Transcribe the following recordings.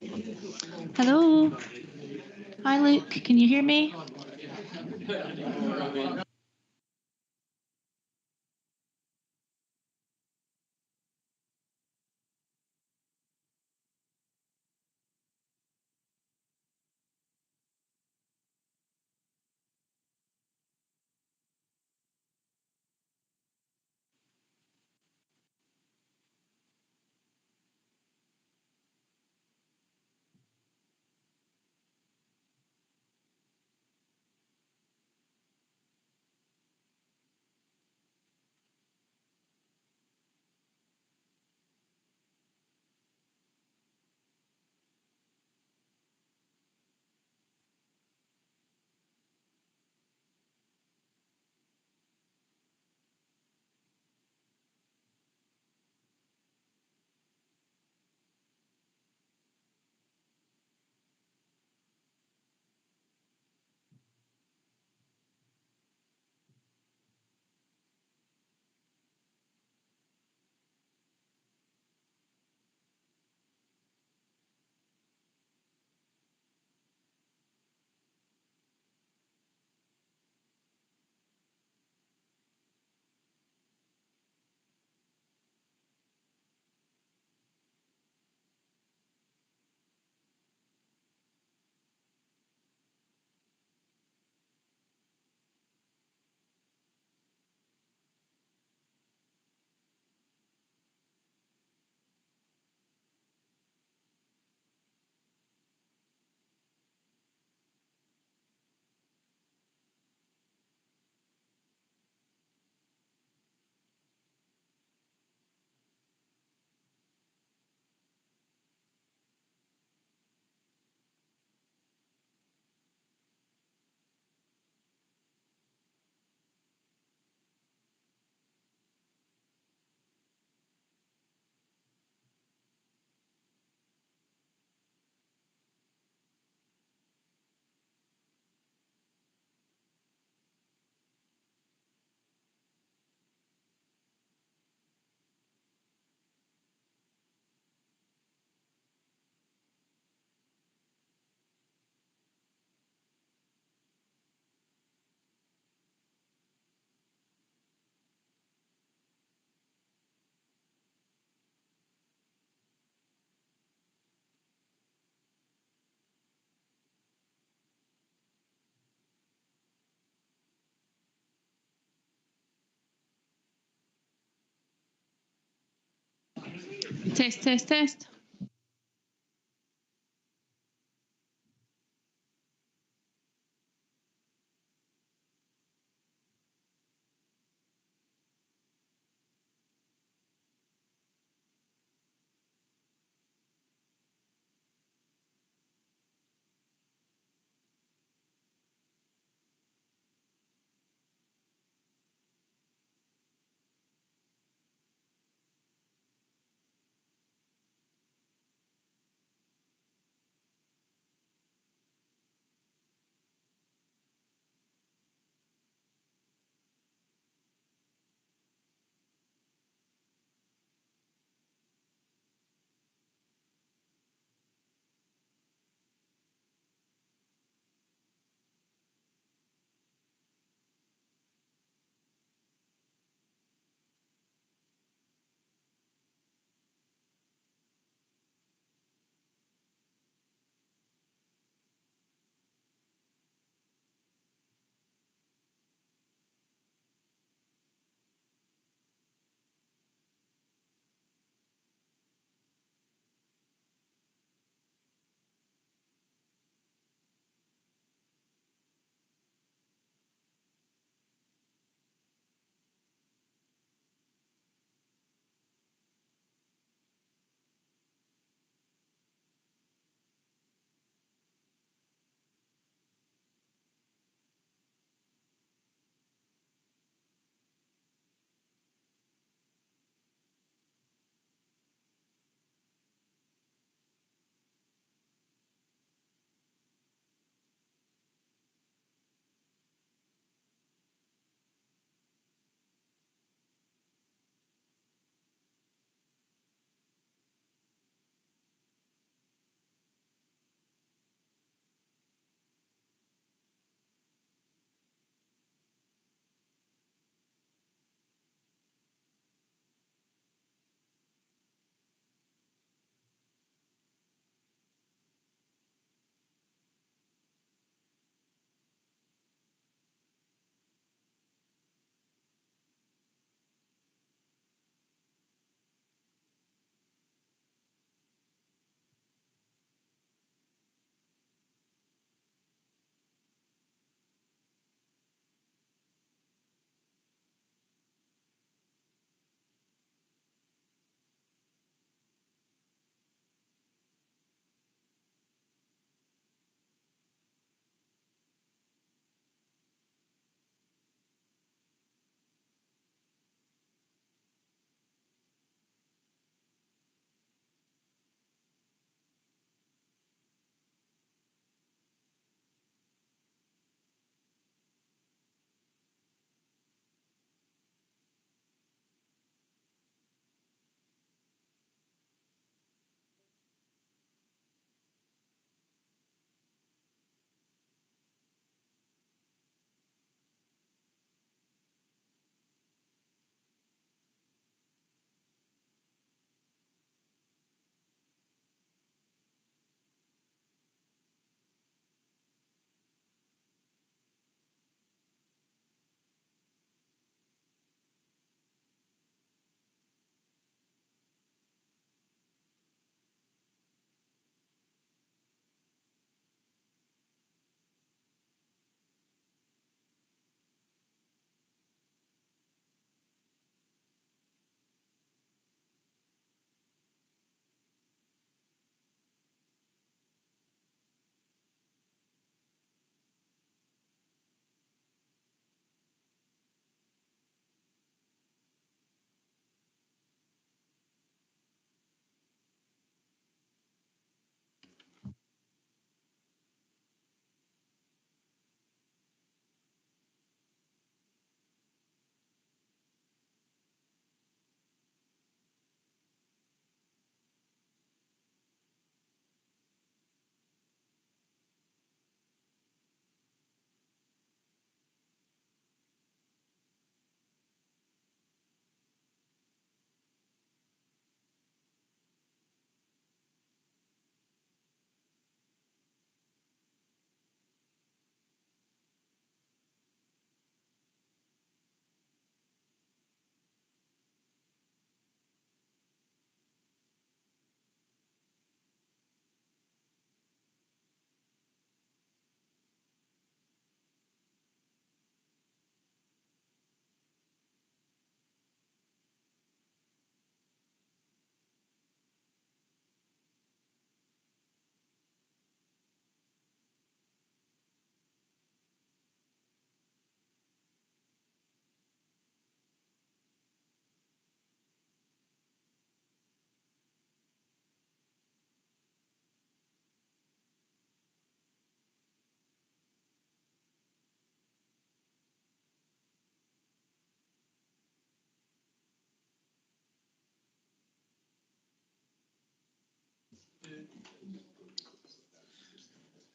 Hello. Hi, Luke. Can you hear me? Test, test, test.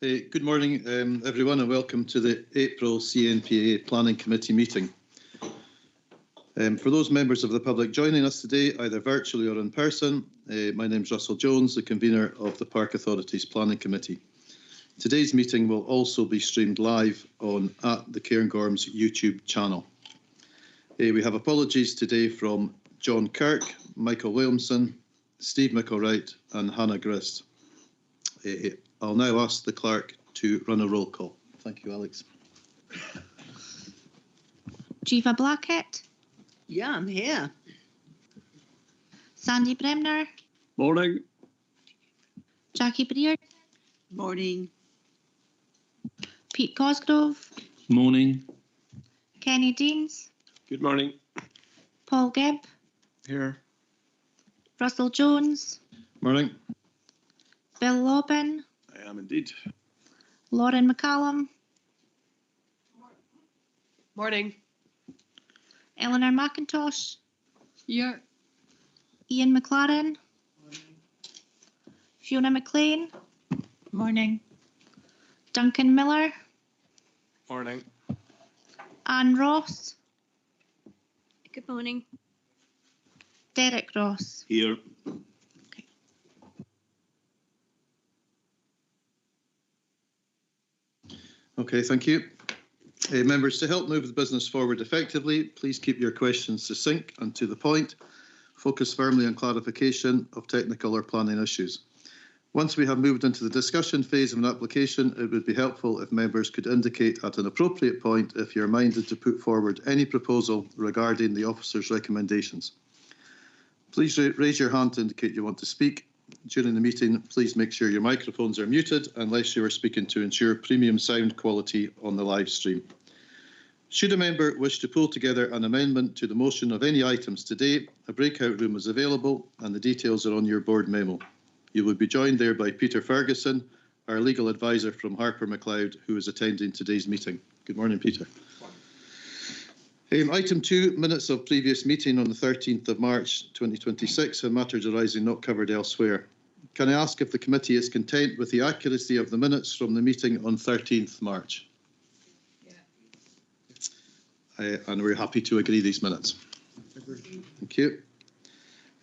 Good morning, everyone, and welcome to the April CNPA Planning Committee meeting. For those members of the public joining us today, either virtually or in person, my name is Russell Jones, the convener of the Park Authority's Planning Committee. Today's meeting will also be streamed live on the Cairngorms YouTube channel. We have apologies today from John Kirk, Michael Williamson, Steve McElwright and Hannah Grist. I'll now ask the clerk to run a roll call. Thank you, Alex. Jiva Blackett, Yeah, I'm here. Sandy Bremner, Morning. Jackie Breer, Morning. Pete Cosgrove, Morning. Kenny Deans, Good morning. Paul Gibb, Here. Russell Jones, Morning. Bill Lobin, I am indeed. Lauren McCallum, Morning. Eleanor McIntosh, Yeah. Ian McLaren, Fiona McLean, Morning. Duncan Miller, Morning. Anne Ross, Good morning. Derek Ross. Here. Okay, thank you. Members, to help move the business forward effectively, please keep your questions succinct and to the point. Focus firmly on clarification of technical or planning issues. Once we have moved into the discussion phase of an application, it would be helpful if members could indicate at an appropriate point if you're minded to put forward any proposal regarding the officer's recommendations. Please raise your hand to indicate you want to speak. During the meeting, please make sure your microphones are muted unless you are speaking to ensure premium sound quality on the live stream. Should a member wish to pull together an amendment to the motion of any items today, a breakout room is available and the details are on your board memo. You will be joined there by Peter Ferguson, our legal advisor from Harper McLeod, who is attending today's meeting. Good morning, Peter. Item 2, minutes of previous meeting on the 13th of March 2026 and matters arising not covered elsewhere. Can I ask if the committee is content with the accuracy of the minutes from the meeting on 13th March? Yeah. And we're happy to agree these minutes. Thank you.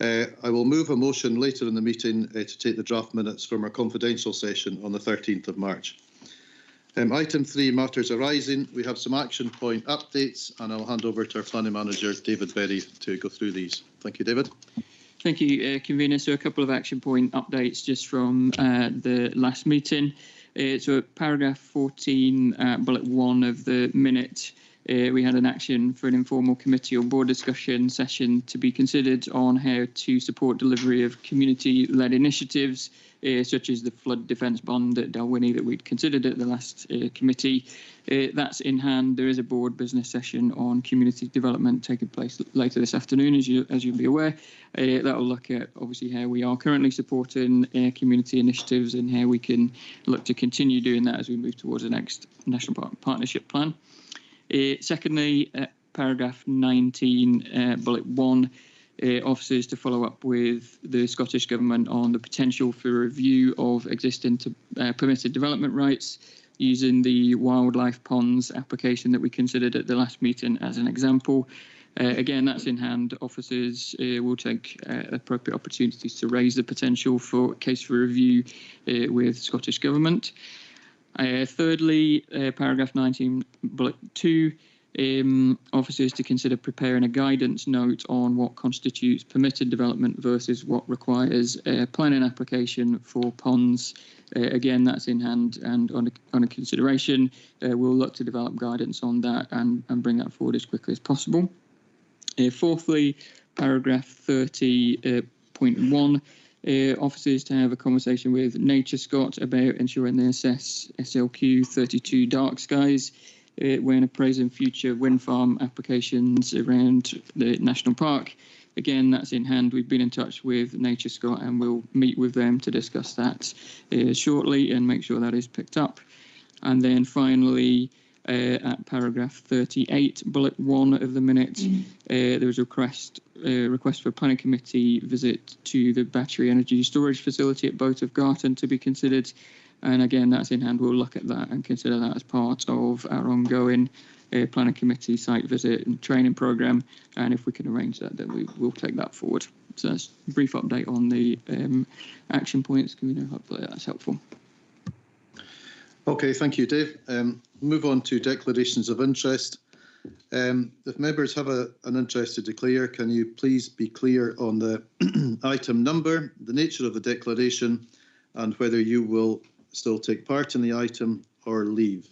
I will move a motion later in the meeting to take the draft minutes from our confidential session on the 13th of March. Item 3, matters arising. We have some action point updates and I'll hand over to our planning manager, David Berry, to go through these. Thank you, David. Thank you, Convener. So a couple of action point updates just from the last meeting. So paragraph 14, bullet 1 of the minute, we had an action for an informal committee or board discussion session to be considered on how to support delivery of community-led initiatives, such as the flood defence bond at Dalwhinnie that we'd considered at the last committee. That's in hand. There is a board business session on community development taking place later this afternoon, as you'll be aware. That will look at obviously how we are currently supporting community initiatives and how we can look to continue doing that as we move towards the next National Park Partnership Plan. Secondly, paragraph 19, bullet 1, officers to follow up with the Scottish Government on the potential for review of existing permitted development rights using the wildlife ponds application that we considered at the last meeting as an example. Again, that's in hand. Officers will take appropriate opportunities to raise the potential for case for review with Scottish Government. Thirdly, paragraph 19, bullet 2, officers to consider preparing a guidance note on what constitutes permitted development versus what requires a planning application for ponds. Again, that's in hand and on a consideration. We'll look to develop guidance on that and bring that forward as quickly as possible. Fourthly, paragraph 30.1, officers to have a conversation with NatureScot about ensuring they assess SLQ 32 dark skies when appraising future wind farm applications around the national park. Again, that's in hand. We've been in touch with NatureScot and we'll meet with them to discuss that shortly and make sure that is picked up. And then finally, at paragraph 38, bullet 1 of the minutes, there was a request for a planning committee visit to the battery energy storage facility at Boat of Garton to be considered. And again, that's in hand. We'll look at that and consider that as part of our ongoing planning committee site visit and training programme. And if we can arrange that, then we will take that forward. So that's a brief update on the action points. Hopefully that's helpful. Okay, thank you, Dave. Move on to declarations of interest. If members have an interest to declare, can you please be clear on the item number, the nature of the declaration, and whether you will still take part in the item or leave?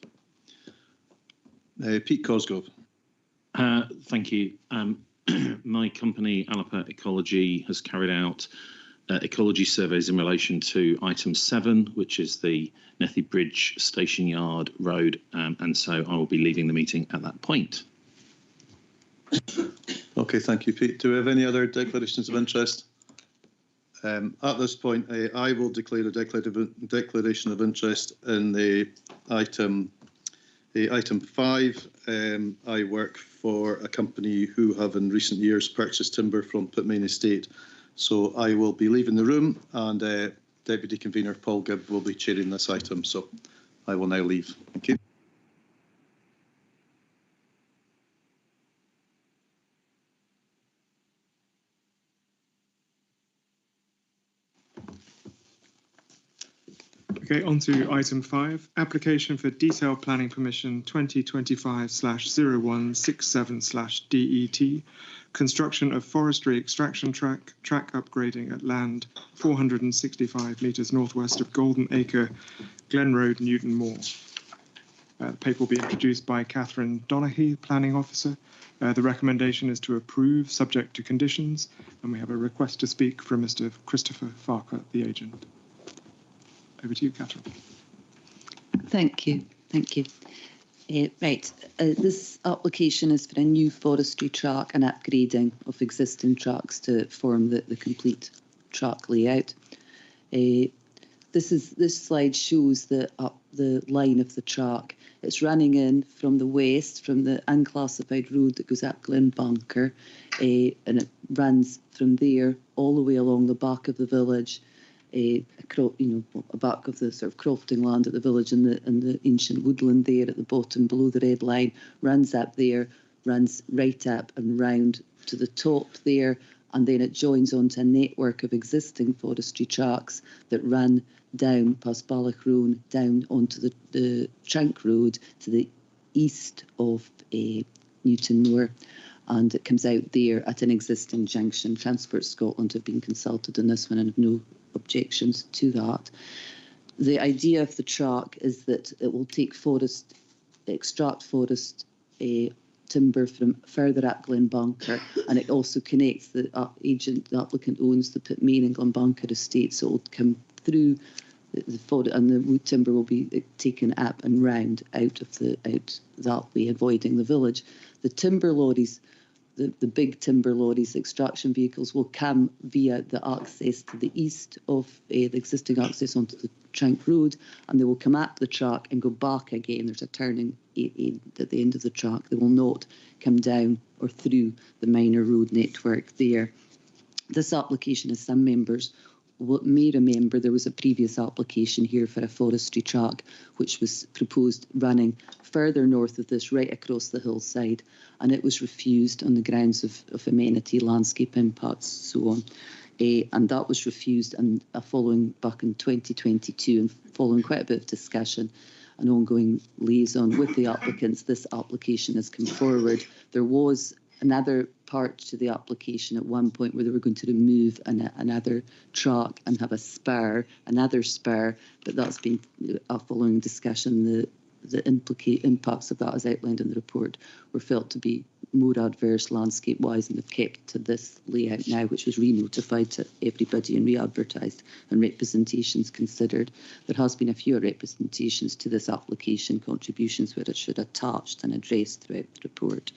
Pete Cosgrove. Thank you. My company, Alapa Ecology, has carried out ecology surveys in relation to item 7, which is the Nethy Bridge Station Yard Road, and so I will be leaving the meeting at that point. Okay, thank you, Pete. Do we have any other declarations of interest? At this point, I will declare a declaration of interest in the item 5. I work for a company who have in recent years purchased timber from Pitmain Estate. So I will be leaving the room, and Deputy Convener Paul Gibb will be chairing this item. So I will now leave. Thank you. Okay, on to item 5, application for detailed planning permission 2025/0167/DET, construction of forestry extraction track upgrading at land 465 metres northwest of Golden Acre, Glen Road, Newton Moor. The paper will be introduced by Catherine Donaghy, Planning Officer. The recommendation is to approve, subject to conditions, and we have a request to speak from Mr. Christopher Farquhar, the agent. Over to you, Catherine. Thank you. Thank you. This application is for a new forestry track and upgrading of existing tracks to form the complete track layout. This slide shows the line of the track. It's running in from the west, from the unclassified road that goes up Glenbunker, and it runs from there all the way along the back of the village. Back of the sort of crofting land at the village and the ancient woodland there at the bottom below the red line, runs up there, runs right up and round to the top there, and then it joins onto a network of existing forestry tracks that run down past Ballachroan, down onto the trunk road to the east of Newton Moor. And it comes out there at an existing junction. Transport Scotland have been consulted on this one and have no objections to that. The idea of the track is that it will extract forest timber from further up Glenbunker, and it also connects the applicant owns the Pitmain and Glenbunker estate, so it will come through the forest, and the wood timber will be taken up and round out that way, avoiding the village. The timber lorries, the big timber lorries, extraction vehicles, will come via the access to the east of the existing access onto the trunk road, and they will come up the track and go back again. There's a turning at the end of the track. They will not come down or through the minor road network there. This application, as some members may remember, there was a previous application here for a forestry track which was proposed running further north of this, right across the hillside, and it was refused on the grounds of amenity, landscape impacts, so on. And that was refused, and following back in 2022, and following quite a bit of discussion and ongoing liaison with the applicants, this application has come forward. There was another part to the application at one point where they were going to remove another track and have another spur, but that's been following discussion. The impacts of that, as outlined in the report, were felt to be more adverse landscape-wise, and they've kept to this layout now, which was re-notified to everybody and re-advertised and representations considered. There has been a few representations to this application, contributions where it should attached and addressed throughout the report.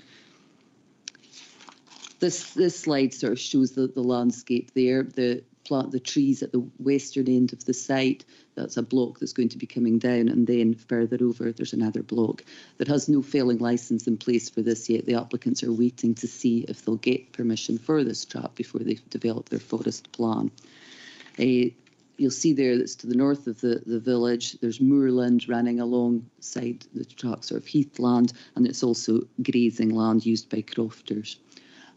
This slide sort of shows the landscape there. The plant the trees at the western end of the site. That's a block that's going to be coming down, and then further over there's another block. There has no felling licence in place for this yet. The applicants are waiting to see if they'll get permission for this track before they develop their forest plan. You'll see there that's to the north of the village. There's moorland running alongside the track, sort of heathland, and it's also grazing land used by crofters.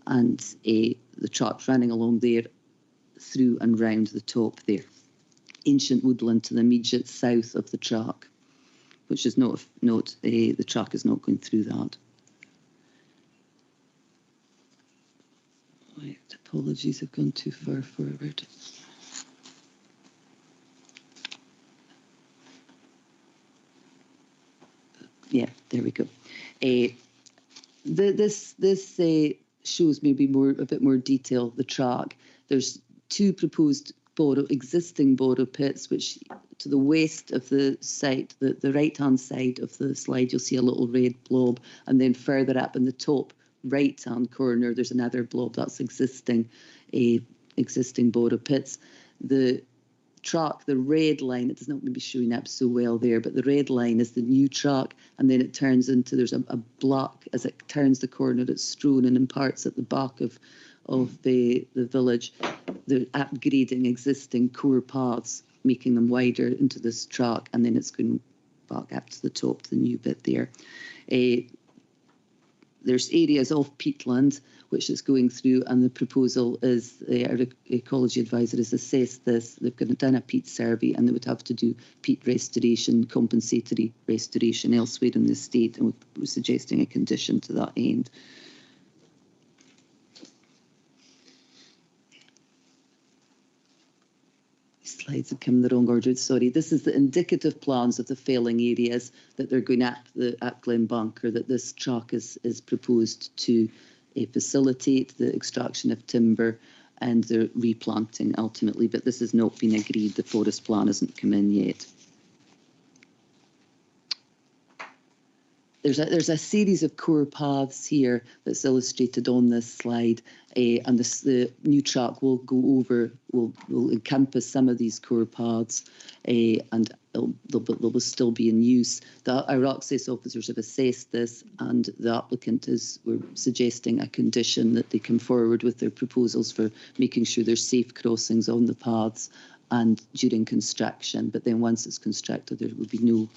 And the track's running along there through and round the top there. Ancient woodland to the immediate south of the track, which is not the track is not going through that. Right, apologies, I've gone too far forward. Yeah, there we go. This shows maybe a bit more detail the track. There's two proposed existing borrow pits, which to the west of the site, the right-hand side of the slide, you'll see a little red blob, and then further up in the top right-hand corner, there's another blob. That's existing borrow pits. The track, the red line, it does not be showing up so well there, but the red line is the new track, and then it turns into, there's a black, as it turns the corner, it's strewn and in parts at the back of the village. They're upgrading existing core paths, making them wider into this track, and then it's going back up to the top, the new bit there. There's areas of peatland which it's going through, and the proposal is our ecology advisor has assessed this. They've done a peat survey, and they would have to do peat restoration, compensatory restoration elsewhere in the estate, and we're suggesting a condition to that end. Slides have come in the wrong order, sorry. This is the indicative plans of the felling areas that they're going up Glenbanker, that this track is proposed to facilitate the extraction of timber and the replanting ultimately, but this has not been agreed. The forest plan hasn't come in yet. There's a series of core paths here that's illustrated on this slide, and the new track will will encompass some of these core paths, and they'll still be in use. Our access officers have assessed this, and the applicant we're suggesting a condition that they come forward with their proposals for making sure there's safe crossings on the paths and during construction. But then once it's constructed, there will be no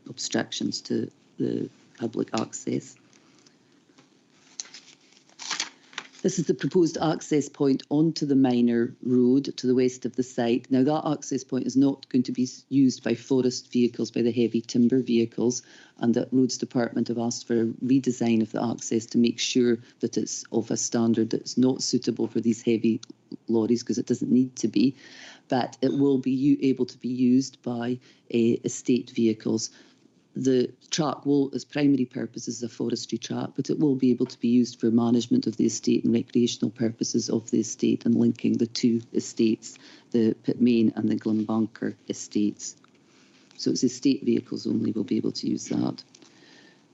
obstructions to the public access. This is the proposed access point onto the minor road to the west of the site. Now, that access point is not going to be used by forest vehicles, by the heavy timber vehicles, and the Roads Department have asked for a redesign of the access to make sure that it's of a standard that's not suitable for these heavy lorries, because it doesn't need to be, but it will be able to be used by estate vehicles. The track its primary purpose is a forestry track, but it will be able to be used for management of the estate and recreational purposes of the estate, and linking the two estates, the Pitmain and the Glenbanker estates. So it's estate vehicles only will be able to use that.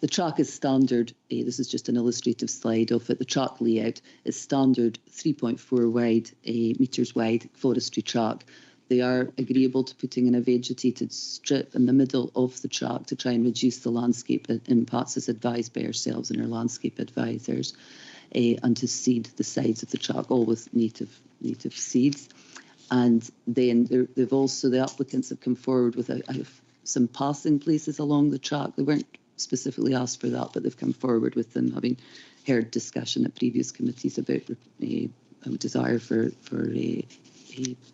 The track is standard. This is just an illustrative slide of it. The track layout is standard 3.4 metres wide forestry track. They are agreeable to putting in a vegetated strip in the middle of the track to try and reduce the landscape impacts, as advised by ourselves and our landscape advisors, and to seed the sides of the track, all with native seeds. And then the applicants have come forward with some passing places along the track. They weren't specifically asked for that, but they've come forward with them, having heard discussion at previous committees about a desire for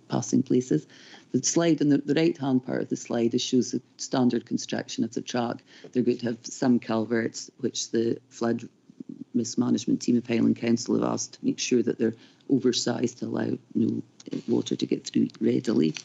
passing places. The slide on the right-hand part of the slide shows the standard construction of the track. They're going to have some culverts, which the flood mismanagement team of Highland Council have asked to make sure that they're oversized to allow no water to get through readily.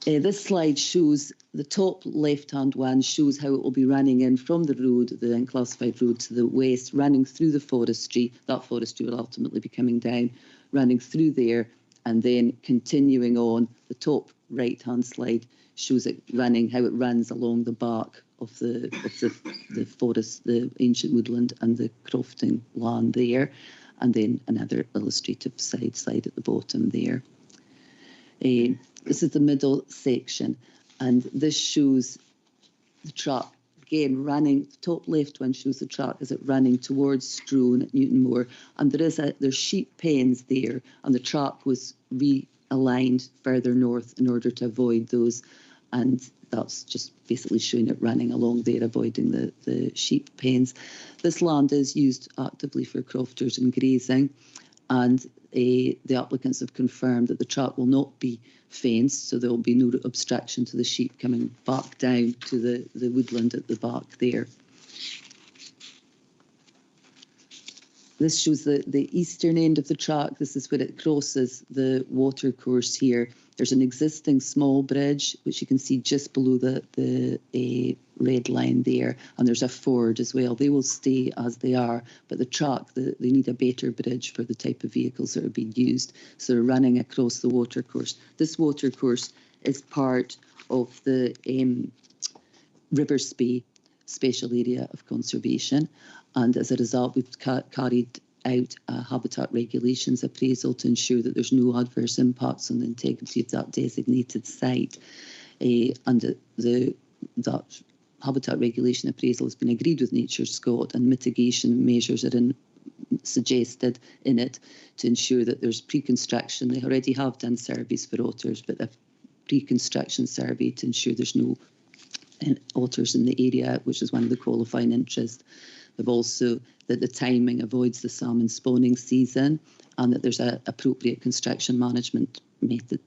This slide shows, the top left-hand one shows how it will be running in from the road, the unclassified road to the west, running through the forestry. That forestry will ultimately be coming down, running through there, and then continuing on. The top right-hand slide shows it running, how it runs along the back of the forest, the ancient woodland and the crofting land there. and then another illustrative slide at the bottom there. This is the middle section, and this shows the track again running. The top left one shows the track as it running towards Stroon at Newtonmore, and there's sheep pens there, and the track was realigned further north in order to avoid those, and that's just basically showing it running along there, avoiding the sheep pens. This land is used actively for crofters and grazing, and the applicants have confirmed that the track will not be fenced, so there will be no obstruction to the sheep coming back down to the woodland at the back there. This shows the eastern end of the track. This is where it crosses the watercourse here. There's an existing small bridge, which you can see just below the red line there, and there's a ford as well. They will stay as they are, but the track, they need a better bridge for the type of vehicles that are being used, so they're running across the watercourse. This watercourse is part of the River Spey Special Area of Conservation, and as a result, we've carried out a habitat regulations appraisal to ensure that there's no adverse impacts on the integrity of that designated site. And that habitat regulation appraisal has been agreed with Nature Scot, and mitigation measures are suggested in it to ensure that there's pre-construction. They already have done surveys for otters, but a pre-construction survey to ensure there's no otters in the area, which is one of the qualifying interests. They've also that the timing avoids the salmon spawning season, and that there's an appropriate construction management method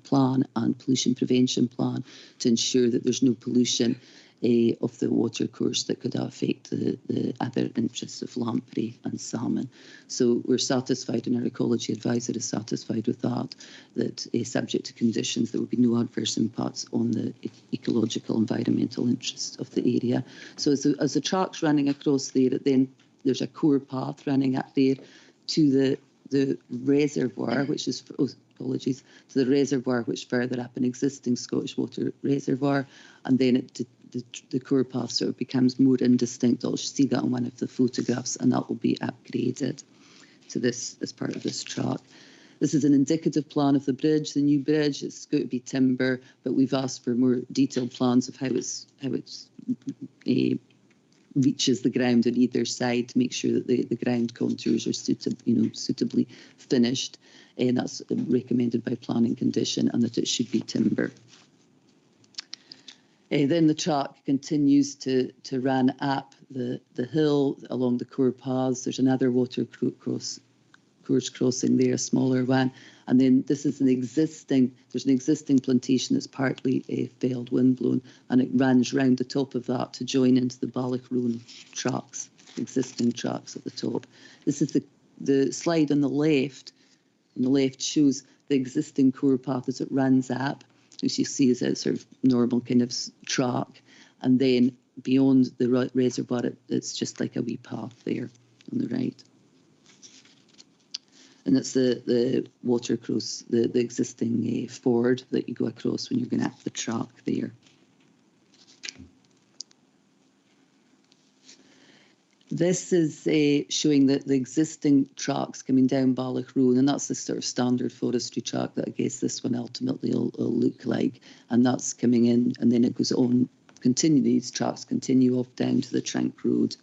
plan and pollution prevention plan to ensure that there's no pollution of the watercourse that could affect the other interests of lamprey and salmon. So we're satisfied, and our ecology advisor is satisfied with that subject to conditions, there will be no adverse impacts on the ecological environmental interests of the area. So as the track's running across there, then there's a core path running up there to the reservoir, which is, apologies, to the reservoir, which further up an existing Scottish water reservoir, and then the core path sort of becomes more indistinct. I'll see that on one of the photographs, and that will be upgraded to this as part of this track. This is an indicative plan of the bridge, the new bridge. It's going to be timber, but we've asked for more detailed plans of how it's reaches the ground on either side to make sure that the ground contours are suitably finished, and that's recommended by planning condition, and that it should be timber. Then the track continues to run up the hill along the core paths. There's another water course crossing there, a smaller one, and then this is there's an existing plantation that's partly felled, windblown, and it runs round the top of that to join into the Ballycroon tracks, existing tracks at the top. This is the slide on the left. On the left shows the existing core path as it runs up, which you see is a sort of normal kind of track, and then beyond the reservoir, it's just like a wee path there on the right. And it's the water cross, the existing ford that you go across when you're going up the track there. This is showing the existing tracks coming down Ballycroon, and that's the sort of standard forestry track that I guess this one ultimately will look like. And that's coming in, and then it goes on, these tracks continue off down to the Trunk Road.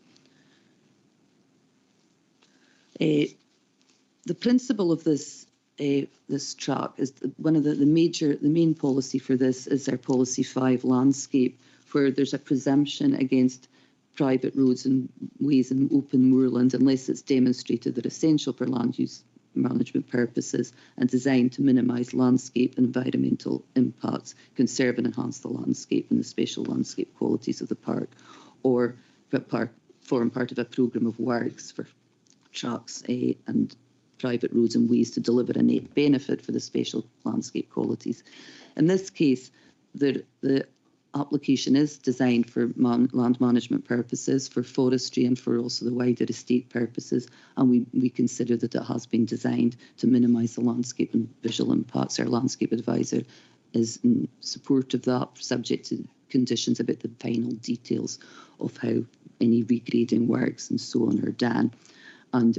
The principle of this track is one of the main policy for this is our policy 5 landscape, where there's a presumption against private roads and ways in open moorland unless it's demonstrated they're essential for land use management purposes and designed to minimise landscape and environmental impacts, conserve and enhance the landscape and the special landscape qualities of the park, or form part of a programme of works for tracks and private roads and ways to deliver a net benefit for the special landscape qualities. In this case, the application is designed for land management purposes, for forestry, and for also the wider estate purposes, and we consider that it has been designed to minimise the landscape and visual impacts. Our landscape advisor is in support of that, subject to conditions about the final details of how any regrading works and so on are done. and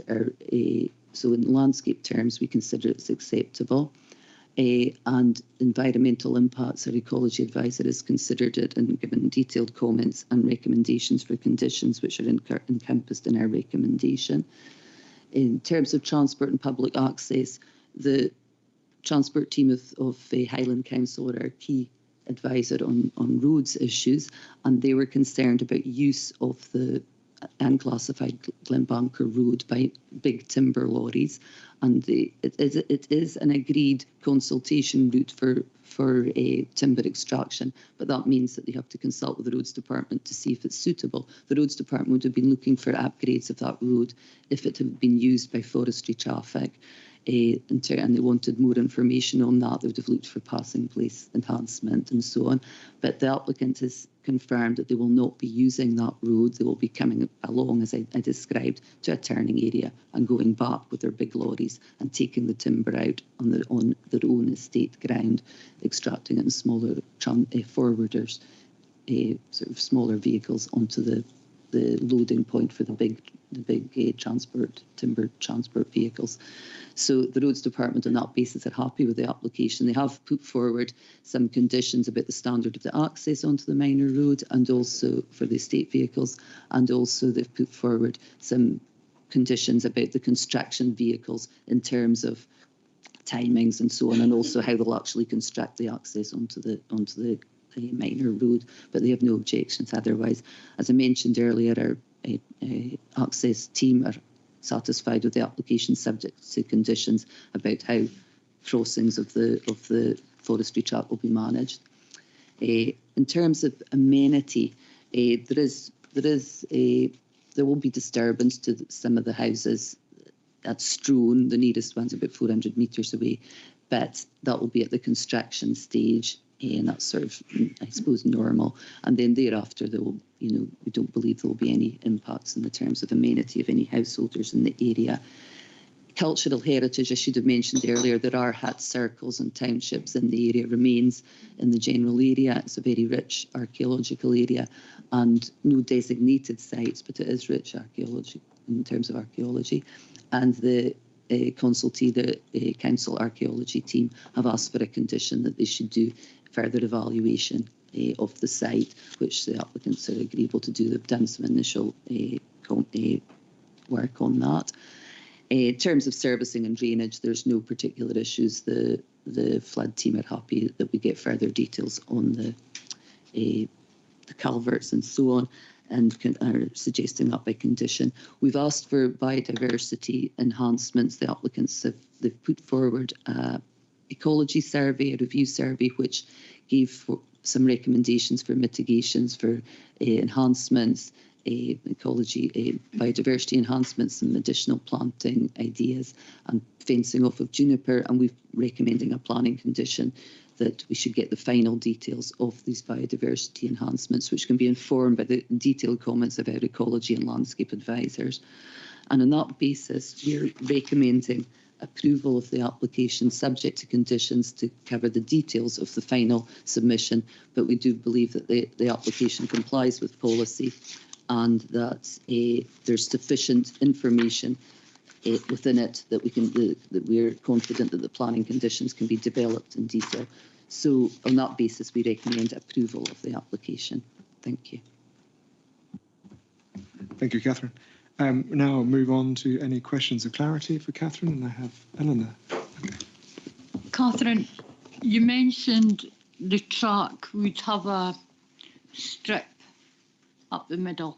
so in landscape terms we consider it's acceptable. And environmental impacts, our ecology advisor has considered it and given detailed comments and recommendations for conditions which are encompassed in our recommendation. In terms of transport and public access, the transport team of Highland Council are our key advisor on roads issues, and they were concerned about use of the unclassified Glenbanker Road by big timber lorries, and it is an agreed consultation route for timber extraction, but that means that they have to consult with the Roads Department to see if it's suitable. The Roads Department would have been looking for upgrades of that road if it had been used by forestry traffic, and they wanted more information on that. They would have looked for passing place enhancement and so on. But the applicant has confirmed that they will not be using that road. They will be coming along, as I described, to a turning area and going back with their big lorries and taking the timber out on their own estate ground, extracting it in smaller forwarders, sort of smaller vehicles onto the loading point for the big timber transport vehicles. So the Roads Department on that basis are happy with the application. They have put forward some conditions about the standard of the access onto the minor road and also for the estate vehicles, and also they've put forward some conditions about the construction vehicles in terms of timings and so on, and also how they'll actually construct the access onto the minor road, but they have no objections otherwise. As I mentioned earlier, our access team are satisfied with the application subject to conditions about how crossings of the forestry track will be managed. In terms of amenity, there will be disturbance to some of the houses at Stroon. The nearest one's about 400 metres away, but that will be at the construction stage. And that's sort of, I suppose, normal. And then thereafter, there will, we don't believe there will be any impacts in the terms of amenity of any householders in the area. Cultural heritage, I should have mentioned earlier, there are hut circles and townships in the area, remains in the general area. It's a very rich archaeological area and no designated sites, but it is rich archaeology in terms of archaeology. And the the council archaeology team have asked for a condition that they should do further evaluation of the site, which the applicants are agreeable to do. They've done some initial work on that. In terms of servicing and drainage, there's no particular issues. The flood team are happy that we get further details on the culverts and so on, and are suggesting that by condition. We've asked for biodiversity enhancements. The applicants they've put forward a ecology survey, a review survey, which gave some recommendations for mitigations for enhancements, ecology, biodiversity enhancements, some additional planting ideas, and fencing off of juniper. And we're recommending a planning condition that we should get the final details of these biodiversity enhancements, which can be informed by the detailed comments of our ecology and landscape advisors. And on that basis, we're recommending approval of the application subject to conditions to cover the details of the final submission. But we do believe that the application complies with policy and that there's sufficient information within it that we're confident that the planning conditions can be developed in detail. So on that basis, we recommend approval of the application. Thank you. Thank you, Catherine. Now I'll move on to any questions of clarity for Catherine, and I have Eleanor. Catherine, you mentioned the track would have a strip up the middle.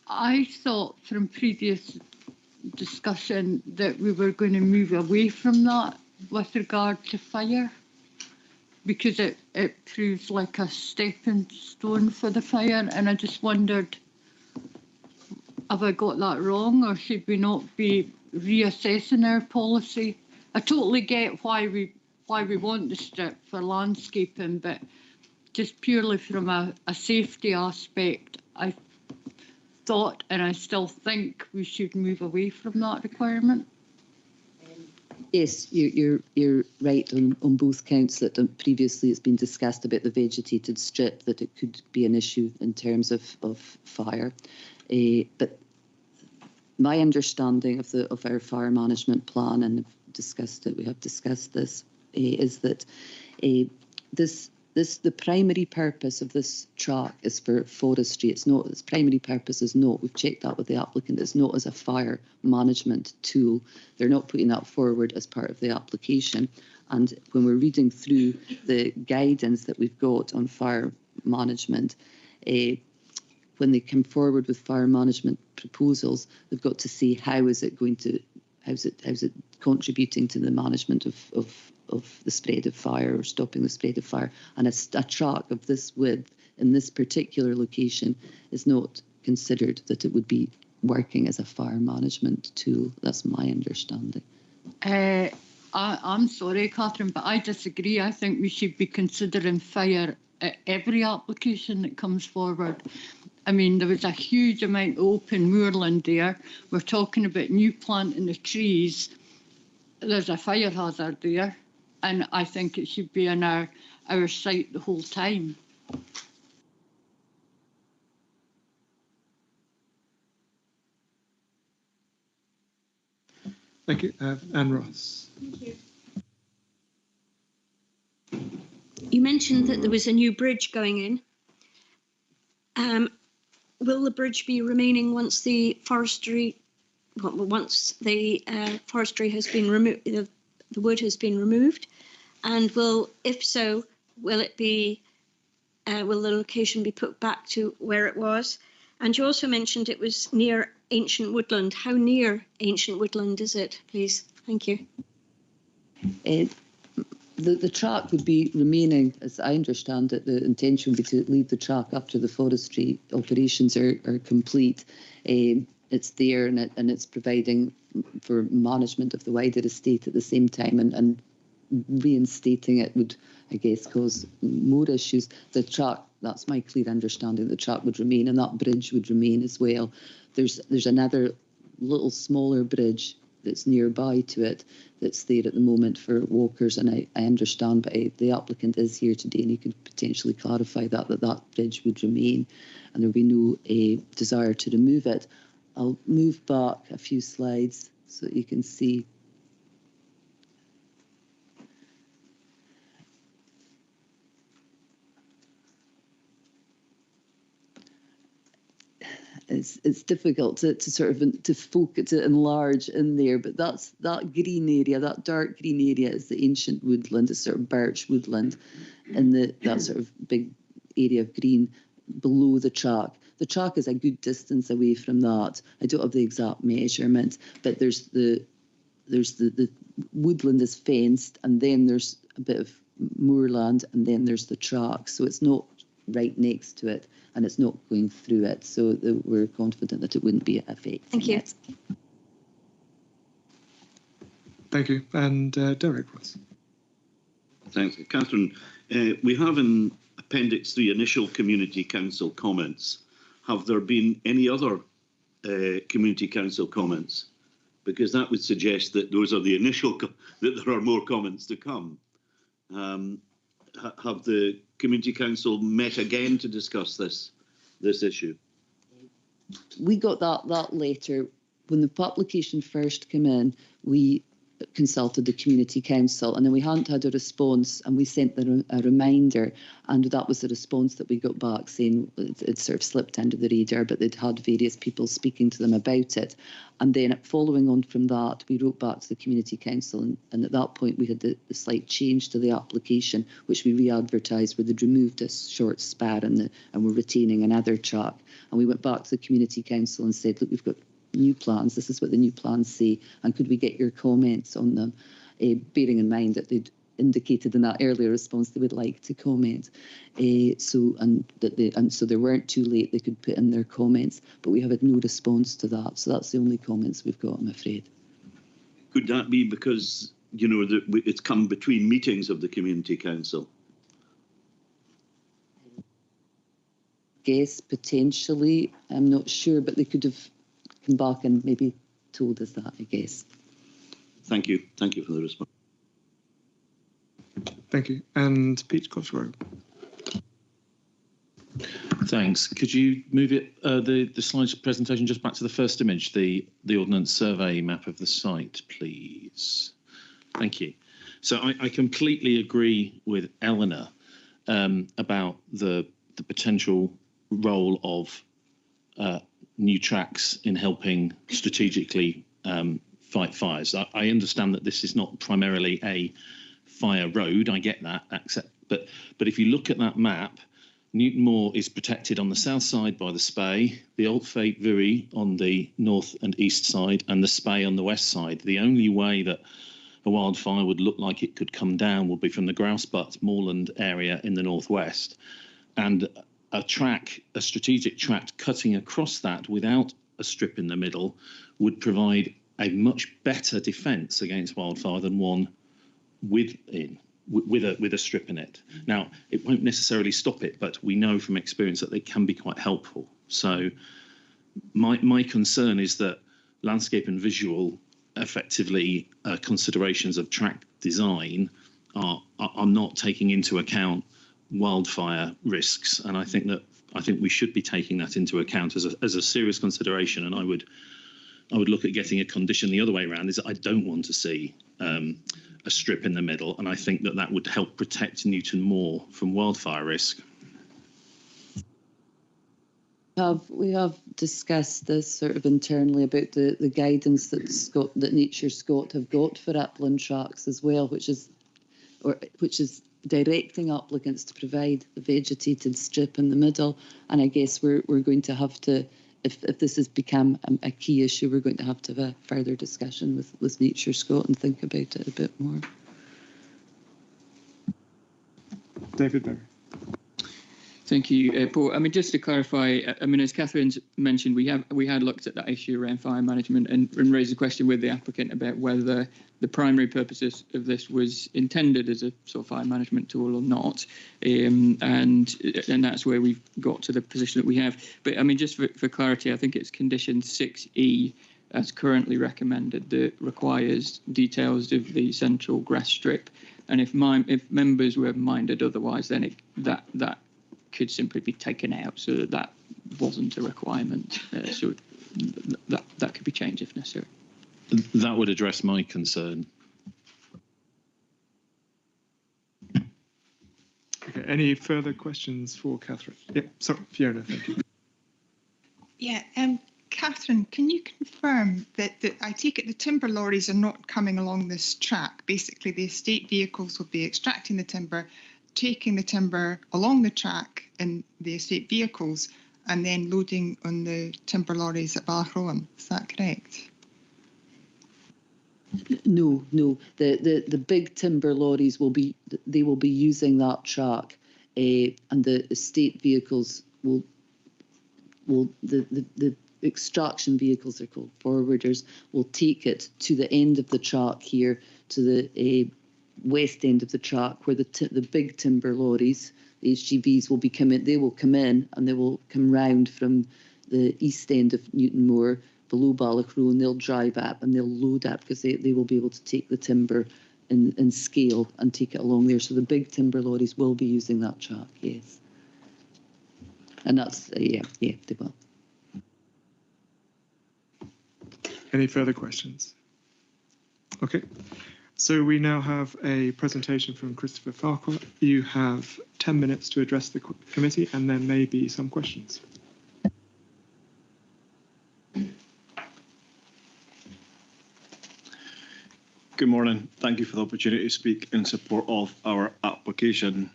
I thought from previous discussion that we were going to move away from that with regard to fire, because it proves like a stepping stone for the fire, and I just wondered, have I got that wrong, or should we not be reassessing our policy? I totally get why we want the strip for landscaping, but just purely from a safety aspect, I thought, and I still think, we should move away from that requirement. Yes, you're right on both counts that previously it's been discussed about the vegetated strip, that it could be an issue in terms of fire. But my understanding of our fire management plan, and we have discussed this, is that the primary purpose of this track is for forestry. Its primary purpose is not, we've checked that with the applicant, it's not as a fire management tool. They're not putting that forward as part of the application. And when we're reading through the guidance that we've got on fire management, when they come forward with fire management proposals, they've got to see how's it contributing to the management of the spread of fire or stopping the spread of fire. And a track of this width in this particular location is not considered that it would be working as a fire management tool. That's my understanding. I'm sorry, Catherine, but I disagree. I think we should be considering fire at every application that comes forward. I mean, there was a huge amount of open moorland there. We're talking about new planting the trees. There's a fire hazard there, and I think it should be in our sight the whole time. Thank you. Anne Ross. Thank you. You mentioned that there was a new bridge going in. Will the bridge be remaining once the forestry has been removed, the wood has been removed? And if so, will the location be put back to where it was? And you also mentioned it was near ancient woodland. How near ancient woodland is it, please? Thank you. The track would be remaining, as I understand it. The intention would be to leave the track after the forestry operations are complete. It's there and it's providing for management of the wider estate at the same time, and reinstating it would, I guess, cause more issues. The track, that's my clear understanding, the track would remain and that bridge would remain as well. There's another little smaller bridge that's nearby to it that's there at the moment for walkers, and I understand, but the applicant is here today and he could potentially clarify that bridge would remain and there would be no desire to remove it. I'll move back a few slides so that you can see. It's difficult to focus, to enlarge in there, but that green area, that dark green area, is the ancient woodland, it's sort of birch woodland, and that sort of big area of green below the track. The track is a good distance away from that. I don't have the exact measurement, but there's the woodland is fenced, and then there's a bit of moorland, and then there's the track. So it's not right next to it, and it's not going through it. So we're confident that it wouldn't be affecting Thank you. it. Thank you. And Derek Ross. Thanks, Catherine. We have in Appendix 3 initial Community Council comments. Have there been any other Community Council comments? Because that would suggest that those are the initial, that there are more comments to come. Have the Community Council met again to discuss this issue? We got that letter. When the application first came in, we consulted the Community Council, and then we hadn't had a response, and we sent them a reminder, and that was the response that we got back, saying it sort of slipped under the radar, but they'd had various people speaking to them about it. And then following on from that, we wrote back to the Community Council, and at that point we had the slight change to the application, which we re-advertised, where they'd removed a short spar and were retaining another track. And we went back to the Community Council and said, look, we've got new plans, this is what the new plans say, and could we get your comments on them, bearing in mind that they'd indicated in that earlier response they would like to comment, so they weren't too late, they could put in their comments, but we have had no response to that, so that's the only comments we've got, I'm afraid. Could that be because, you know, it's come between meetings of the Community Council? Guess potentially, I'm not sure, but they could have come back and maybe told us that, I guess. Thank you. Thank you for the response. Thank you. And Pete Cosgrove. Thanks. Could you move it, the slides presentation just back to the first image, the Ordnance Survey map of the site, please? Thank you. So I completely agree with Eleanor about the potential role of new tracks in helping strategically fight fires. I understand that this is not primarily a fire road. I get that, but if you look at that map, Newton Moor is protected on the south side by the Spey, the Old Fate Viri on the north and east side, and the Spey on the west side. The only way that a wildfire would look like it could come down would be from the Grousebutt moorland area in the northwest. And a strategic track cutting across that without a strip in the middle would provide a much better defence against wildfire than one with a strip in it. Now, it won't necessarily stop it, but we know from experience that they can be quite helpful. So my concern is that landscape and visual effectively considerations of track design are not taking into account wildfire risks, and I think we should be taking that into account as a serious consideration. And I would look at getting a condition the other way around, is that I don't want to see a strip in the middle, and I think that would help protect Newton Moor from wildfire risk. We have discussed this sort of internally about the guidance that Nature Scott have got for upland tracks as well, which is directing applicants to provide a vegetated strip in the middle. And I guess we're going to have to, if this has become a key issue, we're going to have a further discussion with Nature Scott and think about it a bit more. David Berry. Thank you, Paul. I mean, just to clarify, I mean, as Catherine's mentioned, we had looked at that issue around fire management and raised a question with the applicant about whether the primary purposes of this was intended as a sort of fire management tool or not, and that's where we've got to the position that we have. But I mean, just for clarity, I think it's condition 6E as currently recommended that requires details of the central grass strip, and if members were minded otherwise, then that could simply be taken out so that wasn't a requirement. So that could be changed if necessary. That would address my concern. Okay, any further questions for Catherine? Yeah, sorry, Fiona, thank you. Yeah, Catherine, can you confirm that I take it the timber lorries are not coming along this track? Basically, the estate vehicles will be extracting the timber, taking the timber along the track in the estate vehicles, and then loading on the timber lorries at Balachrowan. Is that correct? No. The big timber lorries will be using that track, and the estate vehicles will the extraction vehicles, are called forwarders, will take it to the end of the track here, to the west end of the track, where the big timber lorries, the HGVs, will be coming. They will come in and they will come round from the east end of Newton Moor, below Balachrowan, and they'll drive up and they'll load up, because they will be able to take the timber in scale and take it along there. So the big timber lorries will be using that track, yes. And that's, yeah, they will. Any further questions? Okay, so we now have a presentation from Christopher Farquhar. You have 10 minutes to address the committee, and there may be some questions. Good morning. Thank you for the opportunity to speak in support of our application.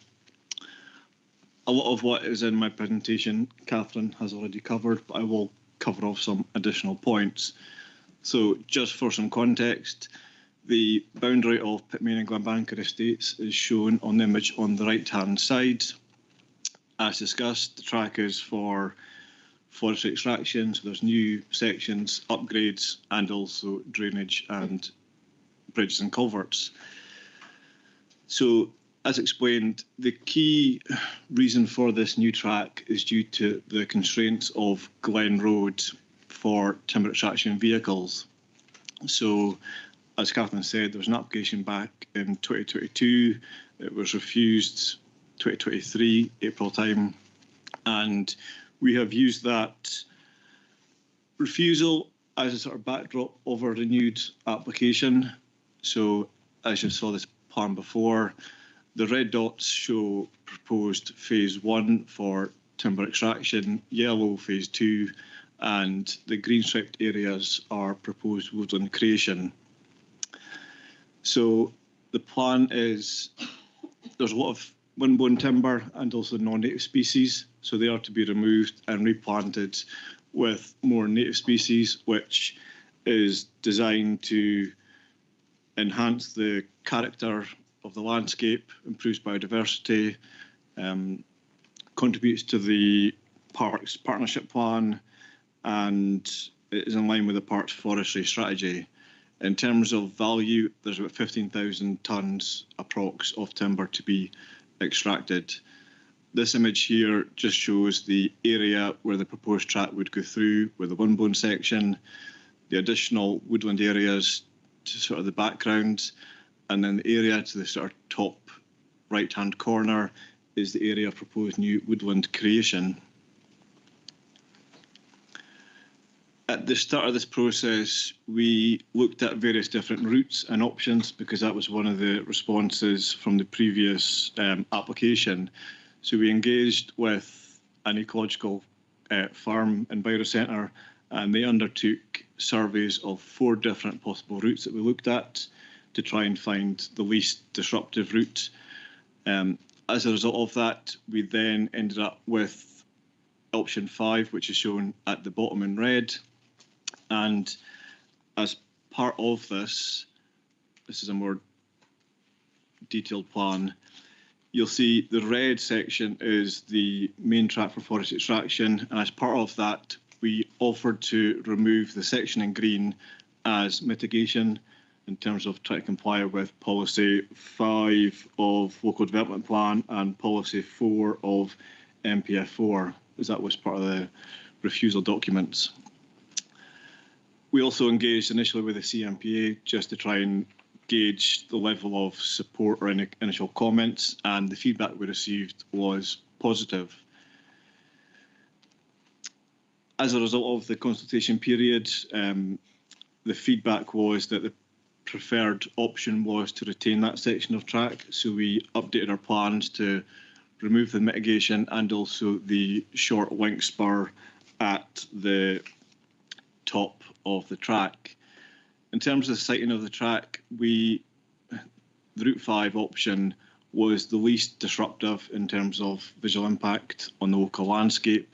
A lot of what is in my presentation, Catherine has already covered, but I will cover off some additional points. So just for some context, the boundary of Pitmere and Glenbanker Estates is shown on the image on the right-hand side. As discussed, the track is for forestry extraction, so there's new sections, upgrades, and also drainage and bridges and culverts. So, as explained, the key reason for this new track is due to the constraints of Glen Road for timber extraction vehicles. So, as Catherine said, there was an application back in 2022. It was refused 2023, April time. And we have used that refusal as a sort of backdrop of our renewed application. So as you saw this plan before, the red dots show proposed phase 1 for timber extraction, yellow phase 2, and the green striped areas are proposed woodland creation. So the plan is, there's a lot of windblown timber and also non-native species, so they are to be removed and replanted with more native species, which is designed to enhance the character of the landscape, improves biodiversity, contributes to the parks partnership plan, and it is in line with the parks forestry strategy. In terms of value, there's about 15,000 tonnes approx of timber to be extracted. This image here just shows the area where the proposed track would go through with the windblown section, the additional woodland areas to sort of the background, and then the area to the sort of top right-hand corner is the area of proposed new woodland creation. At the start of this process, we looked at various different routes and options because that was one of the responses from the previous application. So we engaged with an ecological farm and biocentre, and they undertook surveys of 4 different possible routes that we looked at to try and find the least disruptive route. As a result of that, we then ended up with option 5, which is shown at the bottom in red. And as part of this, this is a more detailed plan, you'll see the red section is the main track for forest extraction, and as part of that, we offered to remove the section in green as mitigation in terms of trying to comply with policy 5 of local development plan and policy 4 of MPF4, as that was part of the refusal documents. We also engaged initially with the CMPA just to try and gauge the level of support or any initial comments, and the feedback we received was positive. As a result of the consultation period, the feedback was that the preferred option was to retain that section of track, so we updated our plans to remove the mitigation and also the short link spur at the top of the track. In terms of the siting of the track, the Route 5 option was the least disruptive in terms of visual impact on the local landscape.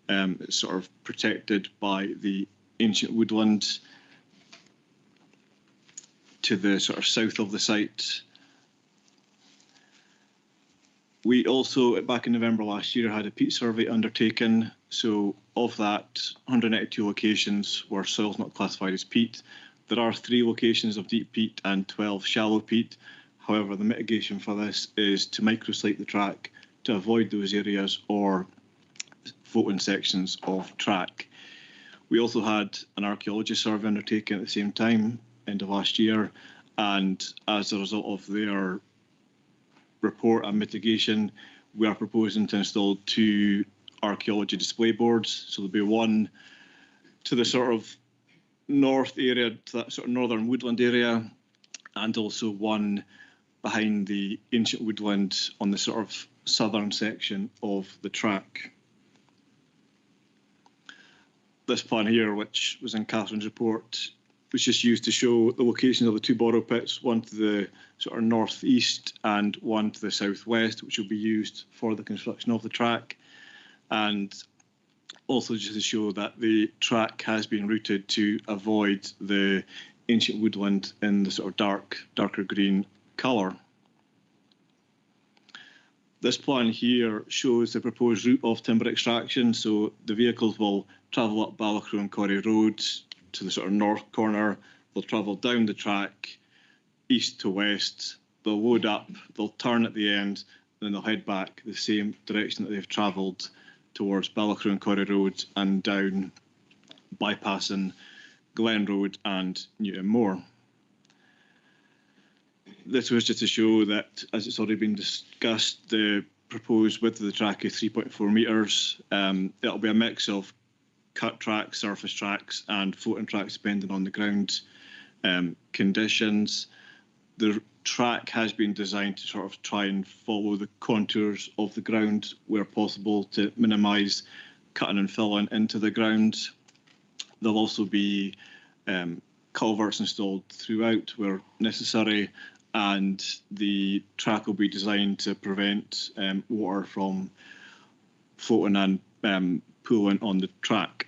It's sort of protected by the ancient woodland to the sort of south of the site. We also, back in November last year, had a peat survey undertaken. So of that, 192 locations were soils not classified as peat. There are 3 locations of deep peat and 12 shallow peat. However, the mitigation for this is to microslate the track to avoid those areas or floating sections of track. We also had an archaeology survey undertaken at the same time, end of last year, and as a result of their report and mitigation, we are proposing to install 2 archaeology display boards. So there'll be one to the sort of north area, to that sort of northern woodland area, and also one behind the ancient woodland on the sort of southern section of the track. This plan here, which was in Catherine's report, was just used to show the locations of the 2 borrow pits, one to the sort of northeast and one to the southwest, which will be used for the construction of the track. And also just to show that the track has been routed to avoid the ancient woodland in the sort of darker green colour. This plan here shows the proposed route of timber extraction. So the vehicles will travel up Ballacroe and Corrie Road to the sort of north corner. They'll travel down the track, east to west. They'll load up, they'll turn at the end, and then they'll head back the same direction that they've travelled towards Ballacroe and Corrie Road and down, bypassing Glen Road and Newton Moor. This was just to show that, as it's already been discussed, the proposed width of the track is 3.4 metres. It'll be a mix of cut tracks, surface tracks and floating tracks depending on the ground conditions. The track has been designed to sort of try and follow the contours of the ground where possible to minimise cutting and filling into the ground. There'll also be culverts installed throughout where necessary, and the track will be designed to prevent water from floating and pooling on the track.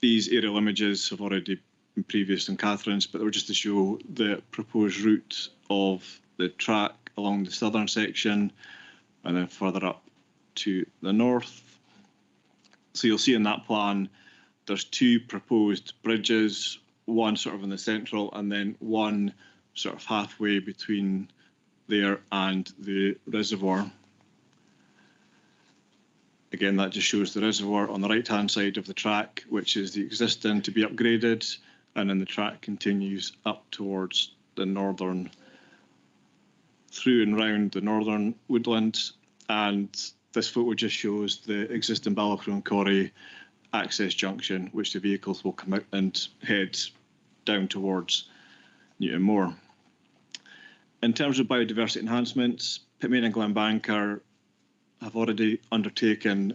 These aerial images have already been previous than Catherine's, but they were just to show the proposed route of the track along the southern section and then further up to the north. So you'll see in that plan there's two proposed bridges, one sort of in the central and then one sort of halfway between there and the reservoir. Again, that just shows the reservoir on the right-hand side of the track, which is the existing to be upgraded, and then the track continues up towards the northern, through and round the northern woodland. And this photo just shows the existing Ballacrone Quarry access junction, which the vehicles will come out and head down towards Newtonmore. In terms of biodiversity enhancements, Pitmain and Glenbanker have already undertaken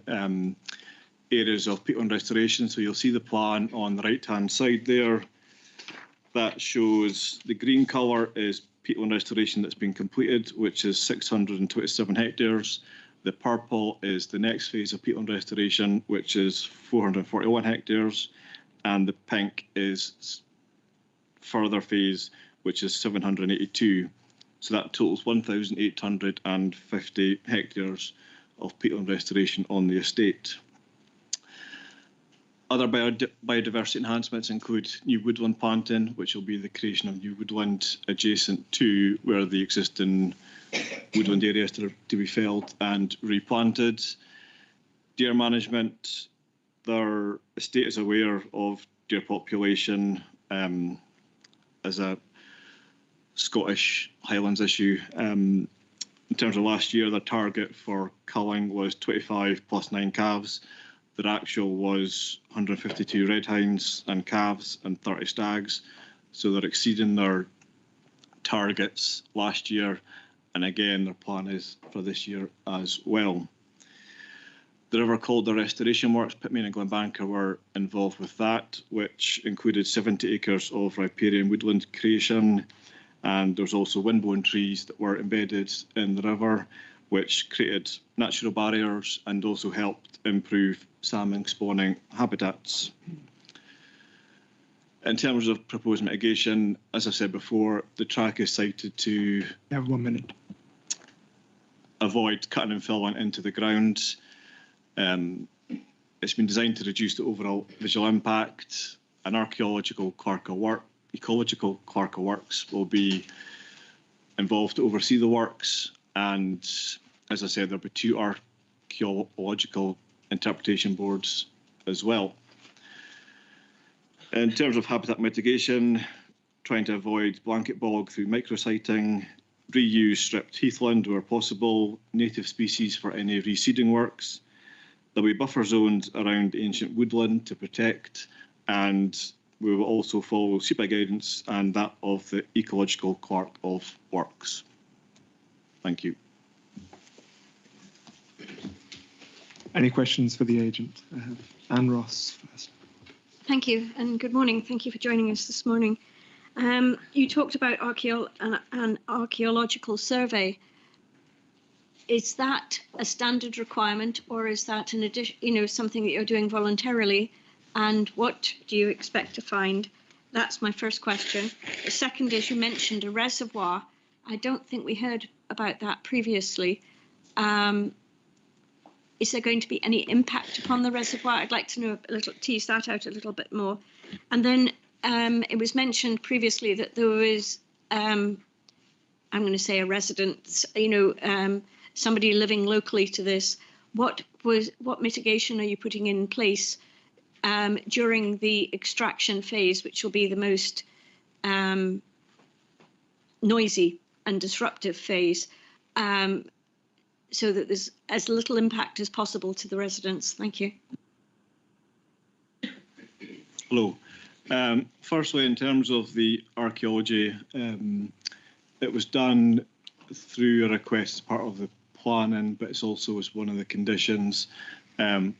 areas of peatland restoration. So you'll see the plan on the right-hand side there. That shows the green colour is peatland restoration that's been completed, which is 627 hectares. The purple is the next phase of peatland restoration, which is 441 hectares. And the pink is further phase, which is 782. So that totals 1,850 hectares of peatland restoration on the estate. Other biodiversity enhancements include new woodland planting, which will be the creation of new woodland adjacent to where the existing woodland areas to be felled and replanted. Deer management, their estate is aware of deer population as a Scottish Highlands issue. In terms of last year, the target for culling was 25 plus 9 calves. Their actual was 152 red hinds and calves and 30 stags. So they're exceeding their targets last year. And again, their plan is for this year as well. The River Calder restoration works, Pitmain and Glenbanker were involved with that, which included 70 acres of riparian woodland creation. And there's also windblown trees that were embedded in the river, which created natural barriers and also helped improve salmon spawning habitats. In terms of proposed mitigation, as I said before, the track is sited to You have 1 minute. avoid cutting and filling into the ground. It's been designed to reduce the overall visual impact. An ecological clerk of works will be involved to oversee the works, and as I said, there'll be 2 archaeological interpretation boards as well. In terms of habitat mitigation, trying to avoid blanket bog through micrositing, reuse stripped heathland where possible, native species for any reseeding works. There'll be buffer zones around the ancient woodland to protect, and we will also follow SEPA guidance and that of the Ecological Clerk of Works. Thank you. Any questions for the agent? I have Anne Ross first. Thank you, and good morning. Thank you for joining us this morning. You talked about an archaeological survey. Is that a standard requirement, or is that an addition, something that you're doing voluntarily? And what do you expect to find? That's my first question. The second is, you mentioned a reservoir. I don't think we heard about that previously. Is there going to be any impact upon the reservoir? I'd like to know tease that out a little bit more. And then it was mentioned previously that there was, I'm going to say a resident, somebody living locally to this. What mitigation are you putting in place during the extraction phase, which will be the most noisy and disruptive phase? so that there's as little impact as possible to the residents. Thank you. Hello. Firstly, in terms of the archaeology, it was done through a request as part of the planning, but it's also as one of the conditions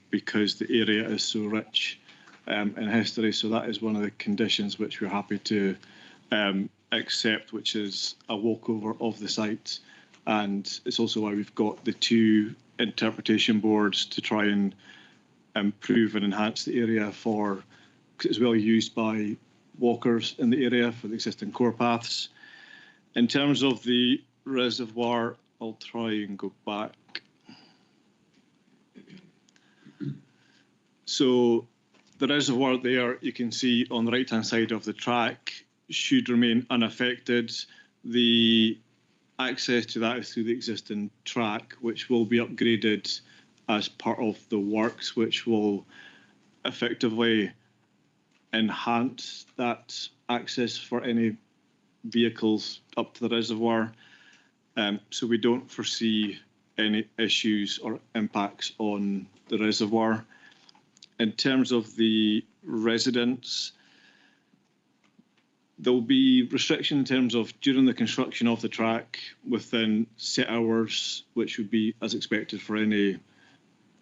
because the area is so rich in history. So that is one of the conditions which we're happy to accept, which is a walkover of the site. And it's also why we've got the two interpretation boards to try and improve and enhance the area for, because it's well used by walkers in the area for the existing core paths. In terms of the reservoir, I'll try and go back. So the reservoir there, you can see on the right-hand side of the track, should remain unaffected. The access to that is through the existing track, which will be upgraded as part of the works, which will effectively enhance that access for any vehicles up to the reservoir. So we don't foresee any issues or impacts on the reservoir. In terms of the residents, there will be restriction in terms of during the construction of the track within set hours, which would be as expected for any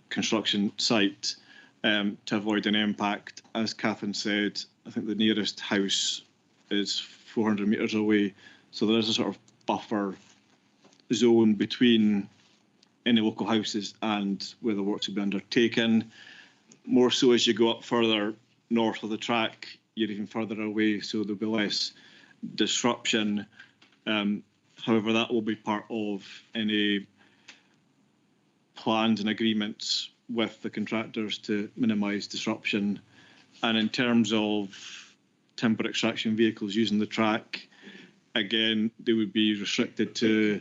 construction site, to avoid an impact. As Catherine said, I think the nearest house is 400 metres away, so there is a sort of buffer zone between any local houses and where the works will be undertaken. More so as you go up further north of the track, you're even further away, so there'll be less disruption. However, that will be part of any plans and agreements with the contractors to minimise disruption. And in terms of timber extraction vehicles using the track, again, they would be restricted to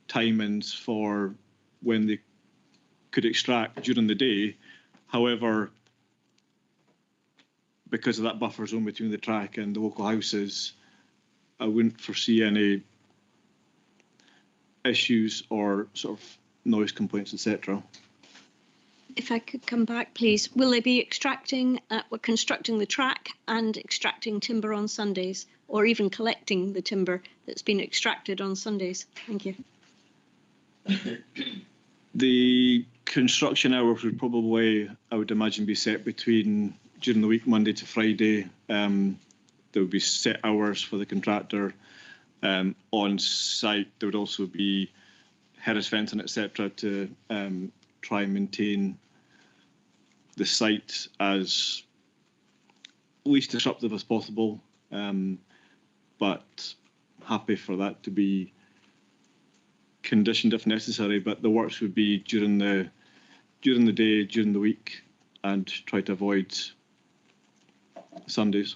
timings for when they could extract during the day. However, because of that buffer zone between the track and the local houses, I wouldn't foresee any issues or sort of noise complaints, etc. If I could come back, please. Will they be extracting, we're constructing the track and extracting timber on Sundays, or even collecting the timber that's been extracted on Sundays? Thank you. The construction hours would probably, I would imagine, be set between during the week, Monday to Friday. There would be set hours for the contractor. On site, there would also be Harris fencing, etc., to try and maintain the site as least disruptive as possible, but happy for that to be conditioned if necessary. But the works would be during the day, during the week, and try to avoid Sundays.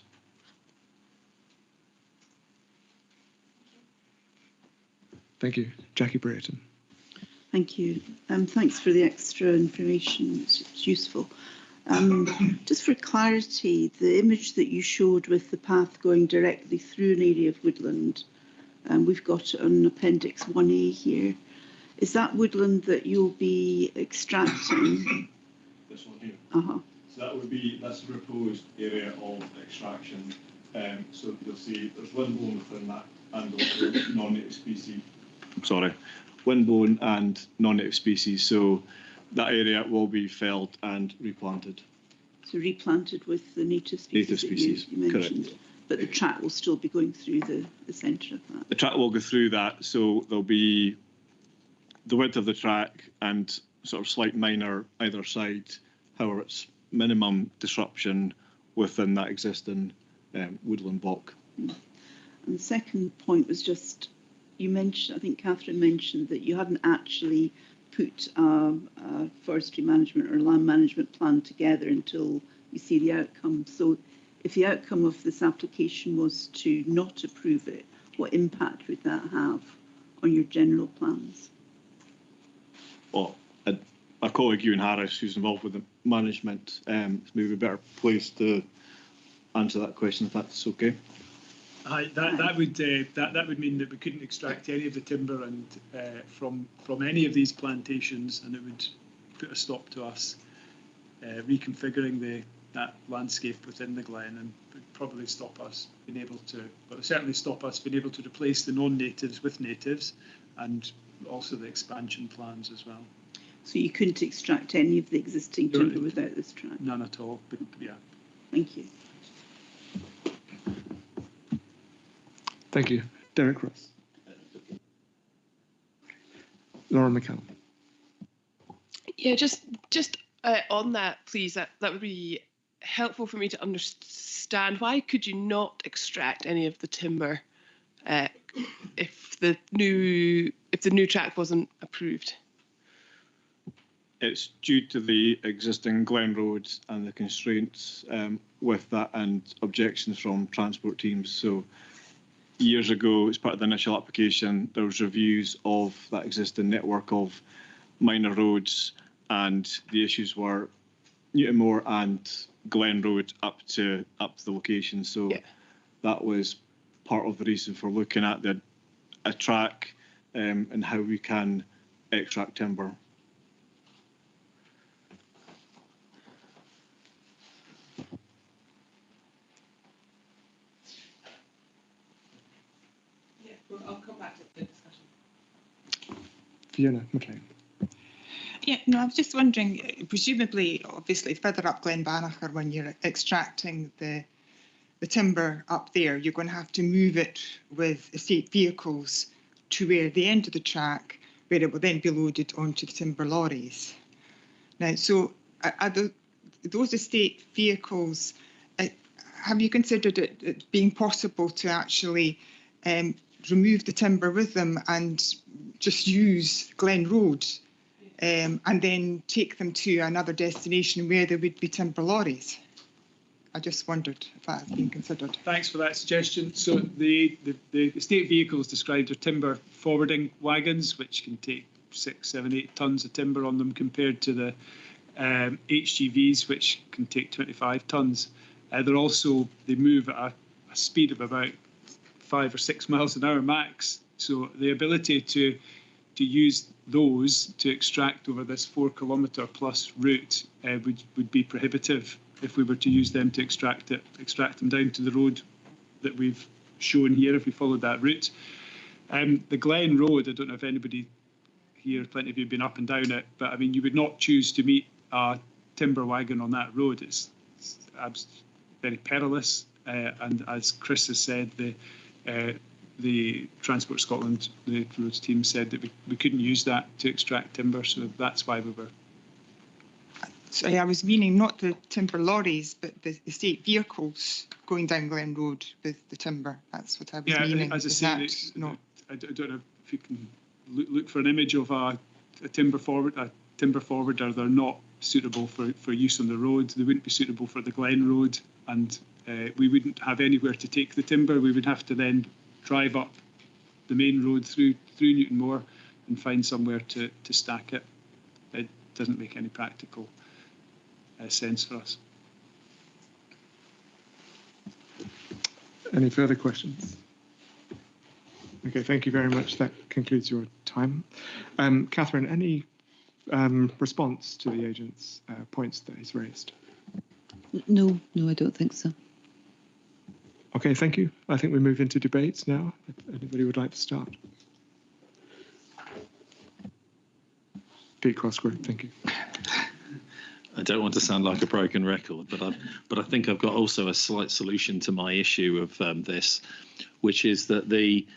Thank you. Jackie Brayton. Thank you. Thanks for the extra information. It's useful. Just for clarity, the image that you showed with the path going directly through an area of woodland, we've got it on Appendix 1A here. Is that woodland that you'll be extracting? This one here. Uh-huh. So that's the proposed area of extraction. So you'll see there's windblown within that, and also non-native species. Sorry, windblown and non-native species. So that area will be felled and replanted. So replanted with the native species, Native species, that you mentioned. correct. But the track will still be going through the centre of that. The track will go through that, so there'll be the width of the track and sort of slight minor either side. However, it's minimum disruption within that existing woodland block. And the second point was just, you mentioned, I think Catherine mentioned that you hadn't actually put a forestry management or land management plan together until you see the outcome. So if the outcome of this application was to not approve it, what impact would that have on your general plans? Well, our colleague Ewan Harris, who's involved with the management, is maybe a better place to answer that question, if that's okay. That would mean that we couldn't extract any of the timber and from any of these plantations, and it would put a stop to us reconfiguring that landscape within the glen, and would probably stop us being able to, well, certainly stop us being able to replace the non-natives with natives, and also the expansion plans as well. So you couldn't extract any of the existing timber without this track? None at all, but yeah. Thank you. Thank you. Derek Ross. Laura McCallum. Yeah, just on that, please, that would be helpful for me to understand. Why could you not extract any of the timber if the new track wasn't approved? It's due to the existing Glen Road and the constraints with that, and objections from transport teams. So years ago, as part of the initial application, there was reviews of that existing network of minor roads, and the issues were Newtonmore and Glen Road up to the location. So that was part of the reason for looking at a track and how we can extract timber. I'll come back to the discussion. Fiona McLean. Yeah, no, I was just wondering, presumably, obviously, further up Glen Banachar, when you're extracting the timber up there, you're going to have to move it with estate vehicles to where the end of the track, where it will then be loaded onto the timber lorries. Now, so are those estate vehicles, have you considered it being possible to actually remove the timber with them and just use Glen Road and then take them to another destination where there would be timber lorries? I just wondered if that has been considered. Thanks for that suggestion. So the estate vehicles described are timber forwarding wagons, which can take 6, 7, 8 tons of timber on them, compared to the HGVs, which can take 25 tons. They move at a speed of about 5 or 6 miles an hour max. So the ability to use those to extract over this 4 kilometre plus route would be prohibitive if we were to use them to extract them down to the road that we've shown here, if we followed that route. The Glen Road, I don't know if anybody here, plenty of you have been up and down it, but I mean, you would not choose to meet a timber wagon on that road. It's very perilous, and as Chris has said, the Transport Scotland, the roads team, said that we couldn't use that to extract timber, so that's why we were. Sorry, I was meaning not the timber lorries, but the estate vehicles going down Glen Road with the timber. That's what I was meaning. Yeah, as I say, I don't know if you can look for an image of a timber forwarder. They're not suitable for use on the road. They wouldn't be suitable for the Glen Road, and we wouldn't have anywhere to take the timber. We would have to then drive up the main road through Newtonmore and find somewhere to stack it. It doesn't make any practical sense for us. Any further questions? Okay, thank you very much. That concludes your time. Catherine, any response to the agent's points that he's raised? No, I don't think so. Okay, thank you. I think we move into debates now. If anybody would like to start. Pete Cosgrove, thank you. I don't want to sound like a broken record, but I think I've got also a slight solution to my issue of this, which is that the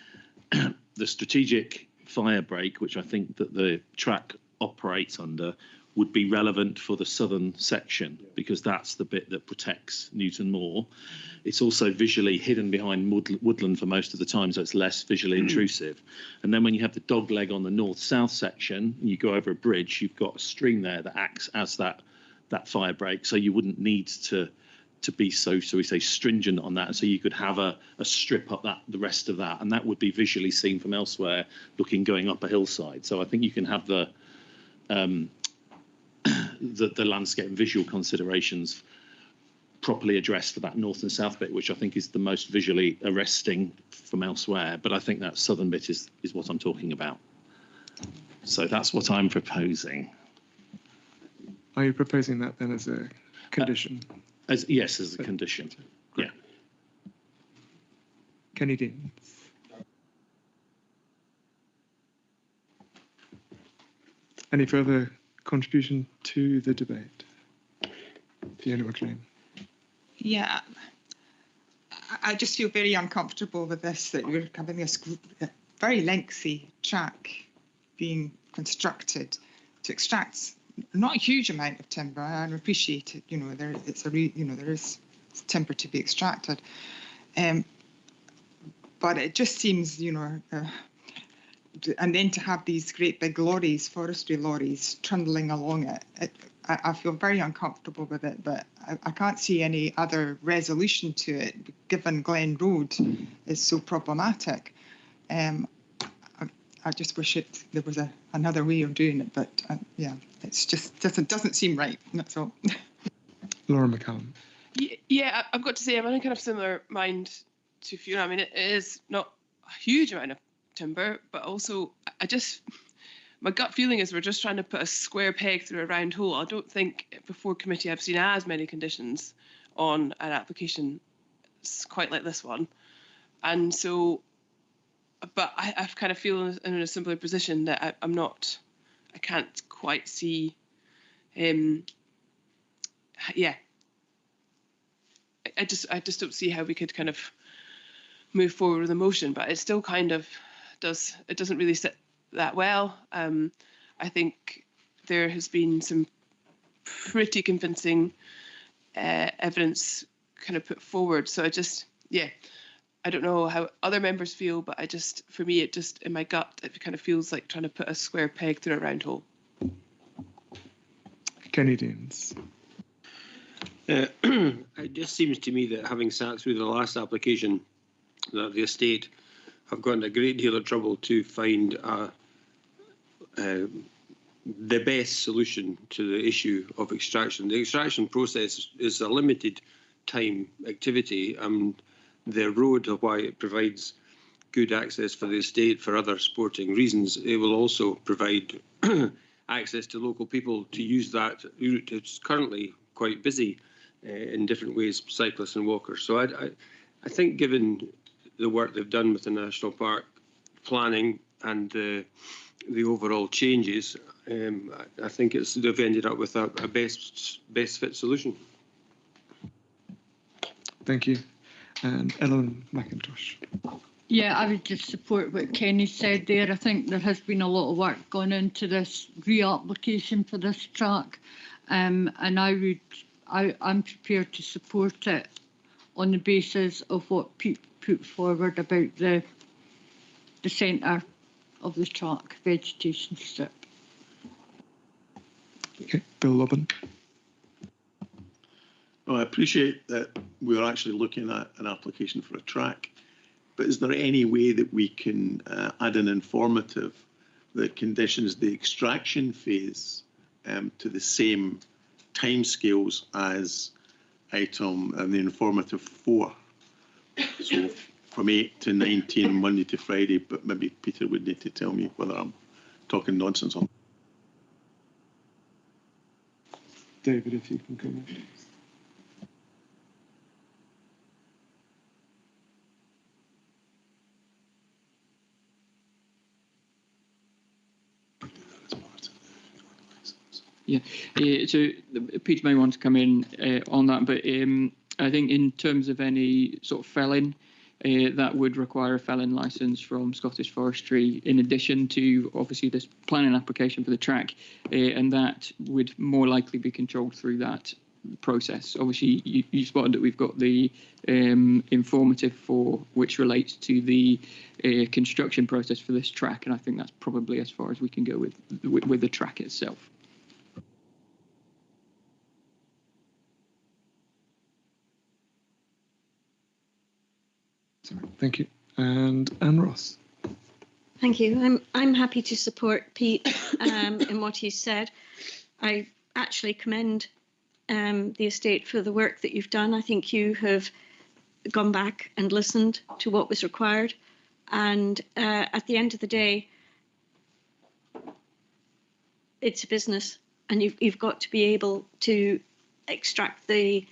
strategic fire break, which I think that the track operates under, would be relevant for the southern section, because that's the bit that protects Newtonmore. It's also visually hidden behind woodland for most of the time, so it's less visually intrusive. And then when you have the dogleg on the north-south section, and you go over a bridge, you've got a stream there that acts as that fire break, so you wouldn't need to be so we say stringent on that. So you could have a strip up the rest of that, and that would be visually seen from elsewhere, going up a hillside. So I think you can have the landscape and visual considerations properly addressed for that north and south bit, which I think is the most visually arresting from elsewhere. But I think that southern bit is what I'm talking about. So that's what I'm proposing. Are you proposing that then as a condition? Yes, as a condition. Great. Yeah. Kenny Deans. Any further contribution to the debate? Fiona McLean. Yeah, I just feel very uncomfortable with this, that we're having this very lengthy track being constructed to extract not a huge amount of timber. I appreciate it. You know, there is timber to be extracted, but it just seems, you know, and then to have these great big lorries, forestry lorries, trundling along it. I feel very uncomfortable with it, but I can't see any other resolution to it, given Glen Road is so problematic. I just wish there was another way of doing it, but yeah, it's just doesn't seem right. That's all. Laura McCallum. Yeah, I've got to say I'm in a kind of similar mind to Fiona. I mean, it is not a huge amount of timber, but also my gut feeling is we're just trying to put a square peg through a round hole. I don't think before committee I've seen as many conditions on an application quite like this one. And so, but I kind of feel in a similar position that I can't quite see, yeah. I just don't see how we could kind of move forward with a motion, but it still kind of doesn't really sit that well. I think there has been some pretty convincing evidence kind of put forward. So I don't know how other members feel, but for me, it just, in my gut, it kind of feels like trying to put a square peg through a round hole. Kenny Deans. It just seems to me that having sat through the last application, that the estate have gone to a great deal of trouble to find the best solution to the issue of extraction. The extraction process is a limited time activity. The road, while it provides good access for the estate for other sporting reasons, it will also provide access to local people to use that route. It's currently quite busy in different ways, cyclists and walkers. So I think, given the work they've done with the national park planning and the overall changes, I think they've ended up with a best fit solution. Thank you. And Ellen McIntosh. Yeah, I would just support what Kenny said there. I think there has been a lot of work gone into this reapplication for this track, and I'm prepared to support it on the basis of what Pete put forward about the centre of the track vegetation strip. Okay, Bill Lobban. Well, I appreciate that we're actually looking at an application for a track, but is there any way that we can add an informative that conditions the extraction phase to the same timescales as item and the informative 4? So from 8 to 19, Monday to Friday, but maybe Peter would need to tell me whether I'm talking nonsense on. David, if you can comment. Yeah, so Peter may want to come in on that, but I think in terms of any sort of felling, that would require a felling licence from Scottish Forestry in addition to obviously this planning application for the track, and that would more likely be controlled through that process. Obviously, you spotted that we've got the informative 4, which relates to the construction process for this track, and I think that's probably as far as we can go with the track itself. Thank you. And Anne Ross. Thank you. I'm happy to support Pete in what he said. I actually commend the estate for the work that you've done. I think you have gone back and listened to what was required. And at the end of the day, it's a business, and you've got to be able to extract the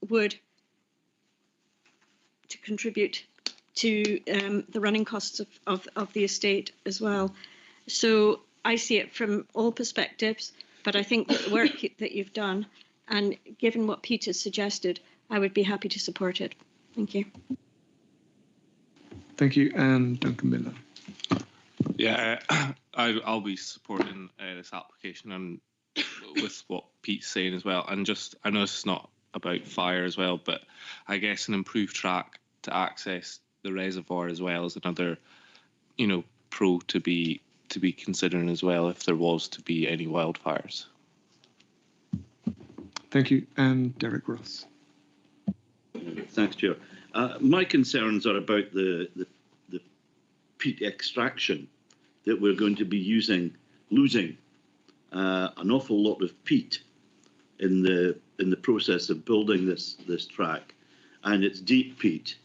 wood to contribute to the running costs of the estate as well. So I see it from all perspectives, but I think that the work that you've done, and given what Pete has suggested, I would be happy to support it. Thank you. Thank you. And Duncan Miller. Yeah, I'll be supporting this application, and with what Pete's saying as well. And just, I know it's not about fire as well, but I guess an improved track to access the reservoir as well is another, pro to be considering as well if there was to be any wildfires. Thank you. And Derek Ross. Thanks, Chair. My concerns are about the peat extraction that we're going to be losing an awful lot of peat in the process of building this track, and it's deep peat,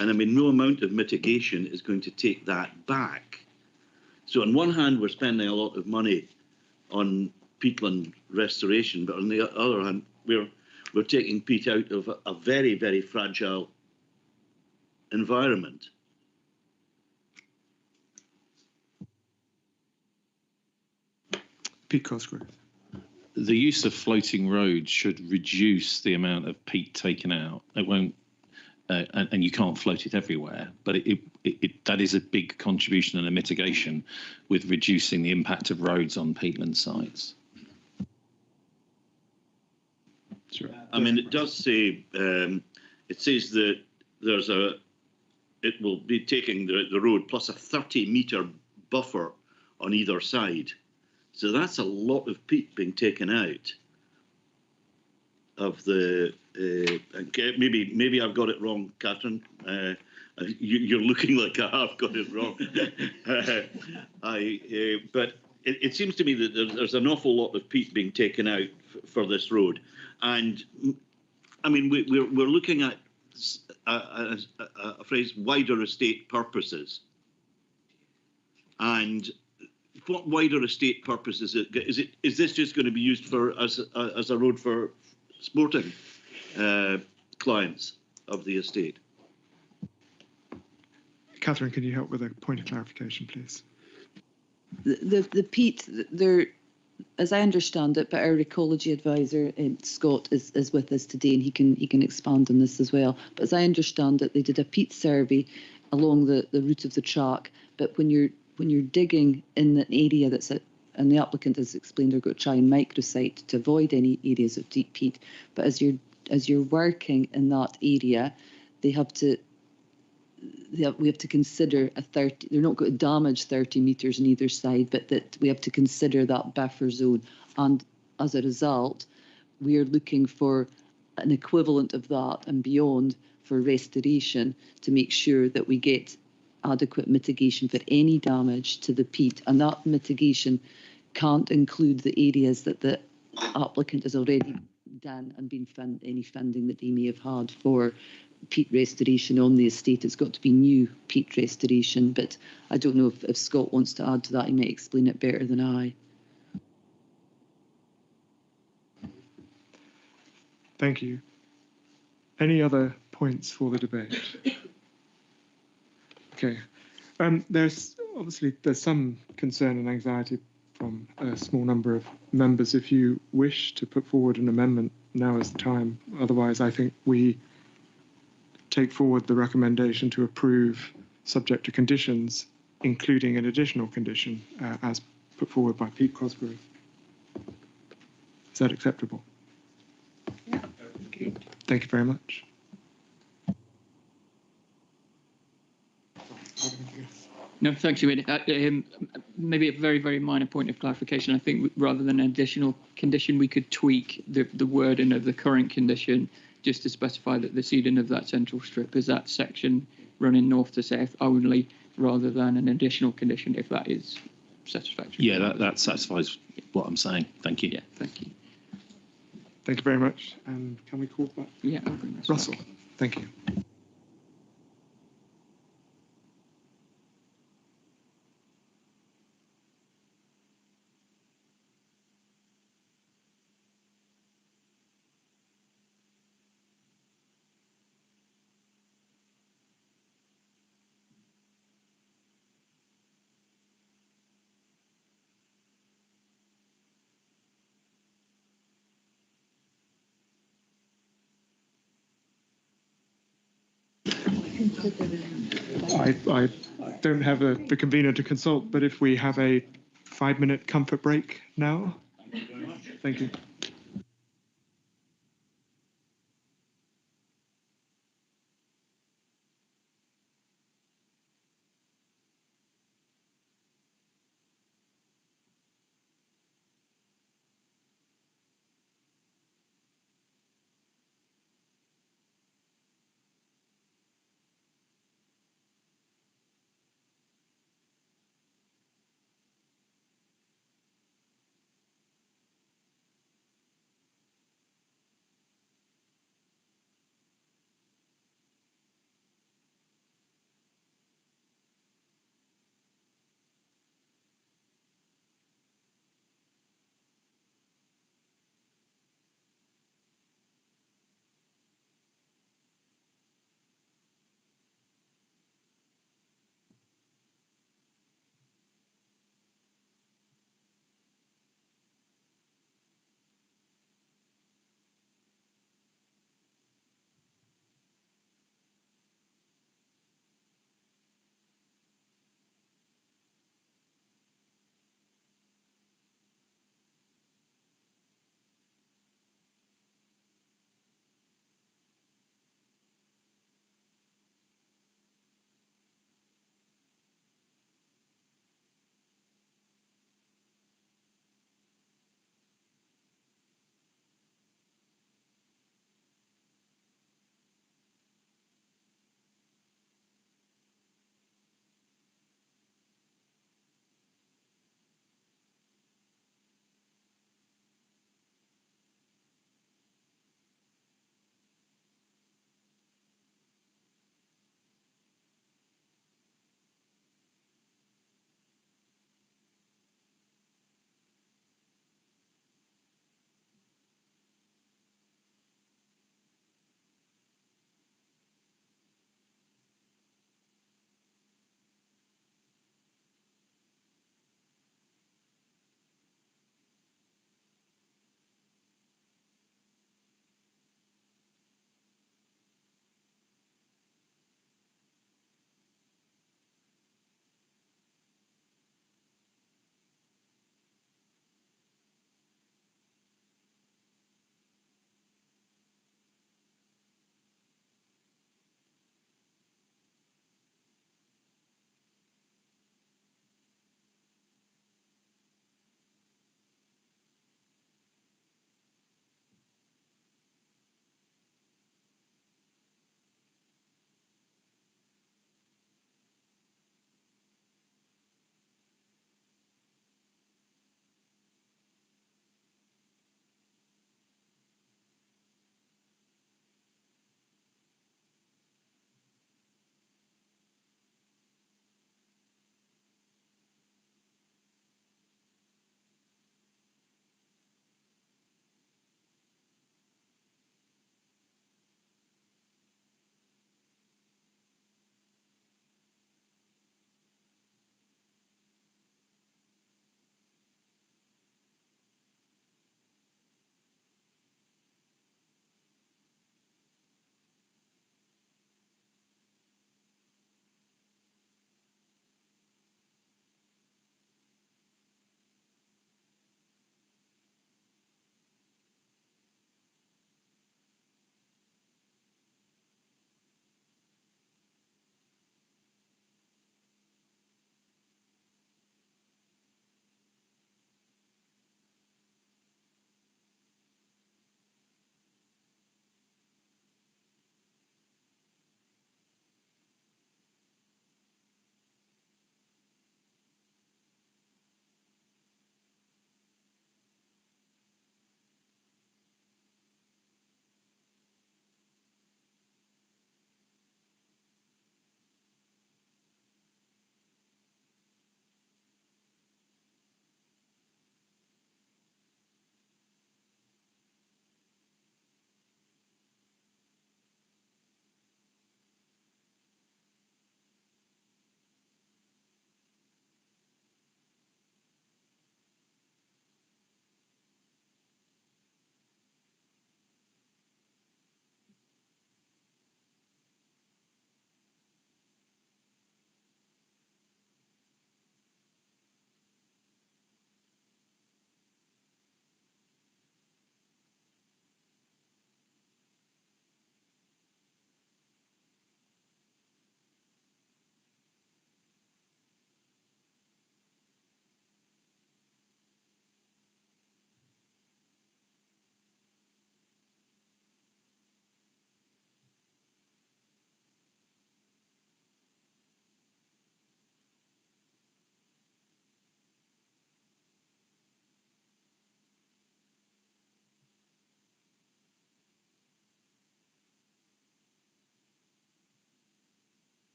and I mean no amount of mitigation is going to take that back. So on one hand we're spending a lot of money on peatland restoration, but on the other hand we're taking peat out of a very, very fragile environment. Pete Cosgrove. The use of floating roads should reduce the amount of peat taken out. It won't, and you can't float it everywhere, but that is a big contribution and a mitigation with reducing the impact of roads on peatland sites. Sure. I mean, it does say, it says that it will be taking the road plus a 30-metre buffer on either side. So that's a lot of peat being taken out of the. Maybe I've got it wrong, Catherine. You're looking like I have got it wrong. But it seems to me that there's an awful lot of peat being taken out for this road, and I mean we're looking at a phrase, wider estate purposes, and. What wider estate purpose is it? Is this just going to be used as a road for sporting clients of the estate? Catherine, can you help with a point of clarification, please? The peat, there, as I understand it, but our ecology advisor Scott is with us today, and he can expand on this as well. But as I understand it, they did a peat survey along the route of the track. But when you're digging in an area and the applicant has explained they're going to try and microsite to avoid any areas of deep peat, but as you're working in that area, we have to consider they're not going to damage 30 metres on either side, but that we have to consider that buffer zone, and as a result, we are looking for an equivalent of that and beyond for restoration to make sure that we get adequate mitigation for any damage to the peat, and that mitigation can't include the areas that the applicant has already done and been any funding that they may have had for peat restoration on the estate. It's got to be new peat restoration, but I don't know if Scott wants to add to that. He might explain it better than I. Thank you. Any other points for the debate? Okay. There's some concern and anxiety from a small number of members. If you wish to put forward an amendment, now is the time. Otherwise, I think we take forward the recommendation to approve subject to conditions, including an additional condition as put forward by Pete Cosgrove. Is that acceptable? Yeah. Thank you very much. No, thanks, Ian. Maybe a very, very minor point of clarification. I think rather than an additional condition, we could tweak the wording of the current condition just to specify that the seeding of that central strip is that section running north to south only, rather than an additional condition, if that is satisfactory. Yeah, that satisfies what I'm saying. Thank you. Yeah, thank you. Thank you very much. And can we call back? Yeah, I'll bring this Russell. back. Thank you. I don't have the convener to consult, but if we have a 5-minute comfort break now. Thank you.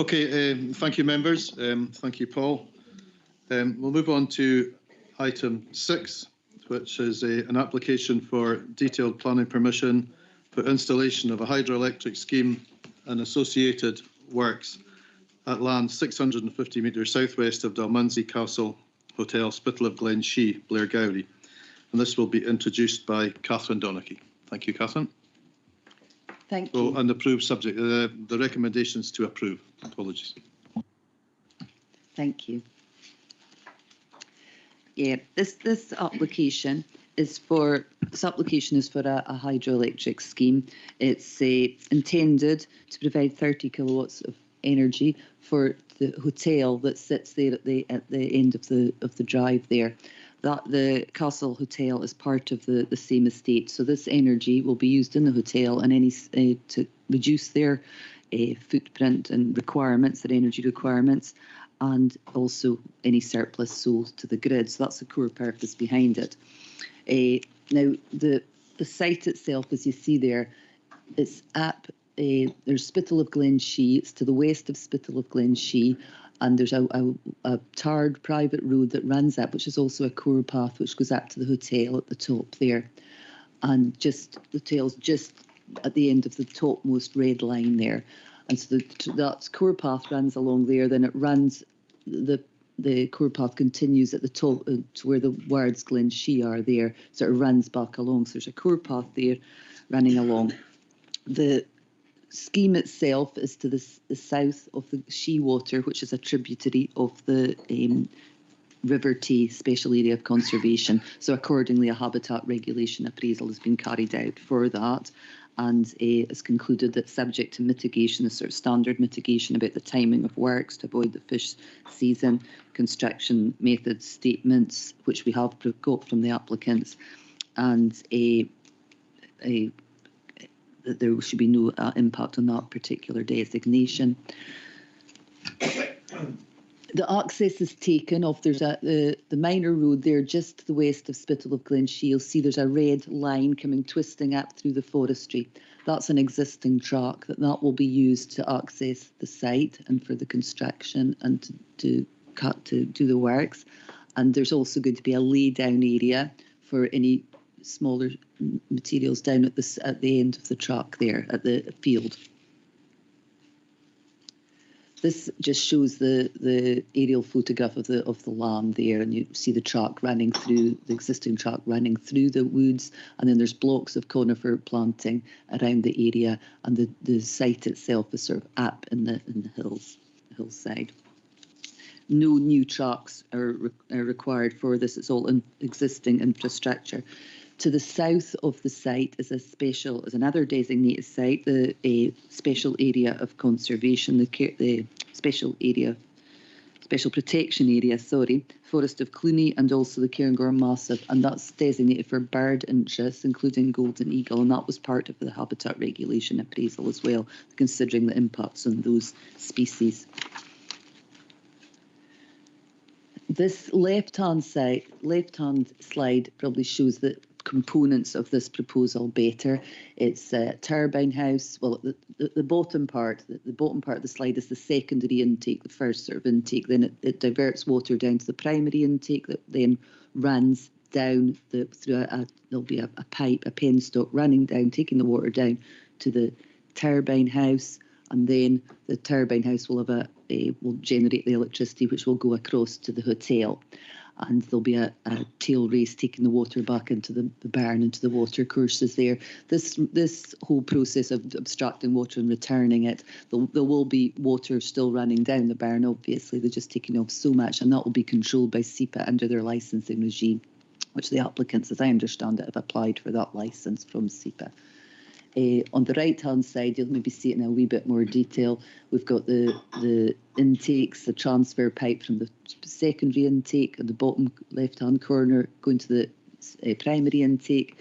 Okay, thank you, members. Thank you, Paul. We'll move on to item 6, which is an application for detailed planning permission for installation of a hydroelectric scheme and associated works at land 650 metres southwest of Dalmunsey Castle Hotel, Spittal of Glen Shee, Blairgowrie. And this will be introduced by Catherine Donachie. Thank you, Catherine. Thank you. Oh, and approve subject, the recommendations to approve. Apologies. Thank you. Yeah, this application is for a hydroelectric scheme. It's intended to provide 30 kilowatts of energy for the hotel that sits there at the end of the drive there. That the Castle Hotel is part of the same estate, so this energy will be used in the hotel and any to reduce their footprint and requirements, their energy requirements, and also any surplus sold to the grid. So that's the core purpose behind it. Now, the site itself, as you see there, it's there's Spittal of Glen Shee. It's to the west of Spittal of Glen Shee, and there's a tarred private road that runs up, which is also a core path which goes up to the hotel at the top there. And the hotel's just at the end of the topmost red line there. And so that core path runs along there, then it runs, the core path continues at the top to where the words Glen Shee are there, so it runs back along. So there's a core path there running along. The scheme itself is to the south of the Shee Water, which is a tributary of the River Tay Special Area of Conservation. So accordingly, a habitat regulation appraisal has been carried out for that, and it's concluded that subject to mitigation, the sort of standard mitigation about the timing of works to avoid the fish season, construction method statements, which we have got from the applicants, and that there should be no impact on that particular designation. The access is taken off. There's the minor road there just to the west of Spittal of Glen Shee. You'll see there's a red line coming twisting up through the forestry. That's an existing track that will be used to access the site and for the construction and to do the works. And there's also going to be a lay down area for any smaller materials down at the end of the track there at the field. This just shows the aerial photograph of the land there, and you see the track running through, the existing track running through the woods, and then there's blocks of conifer planting around the area, and the site itself is sort of up in the hillside. No new tracks are required for this. It's all existing infrastructure. To the south of the site is another designated site, the special area of conservation, the special protection area, Forest of Cluny, and also the Cairngorm Massif, and that's designated for bird interests, including golden eagle, and that was part of the habitat regulation appraisal as well, considering the impacts on those species. This left-hand slide probably shows the components of this proposal better. It's a turbine house. Well, the bottom part of the slide is the secondary intake, the first sort of intake. Then it diverts water down to the primary intake that then runs down through there'll be a pipe, a penstock running down, taking the water down to the turbine house, and then the turbine house will generate the electricity, which will go across to the hotel. And there'll be a tail race taking the water back into the barn, into the water courses there. This whole process of abstracting water and returning it, there will be water still running down the barn, obviously. They're just taking off so much, and that will be controlled by SEPA under their licensing regime, which the applicants, as I understand it, have applied for that licence from SEPA. On the right-hand side, you'll maybe see it in a wee bit more detail. We've got the intakes, the transfer pipe from the secondary intake at the bottom left-hand corner going to the primary intake.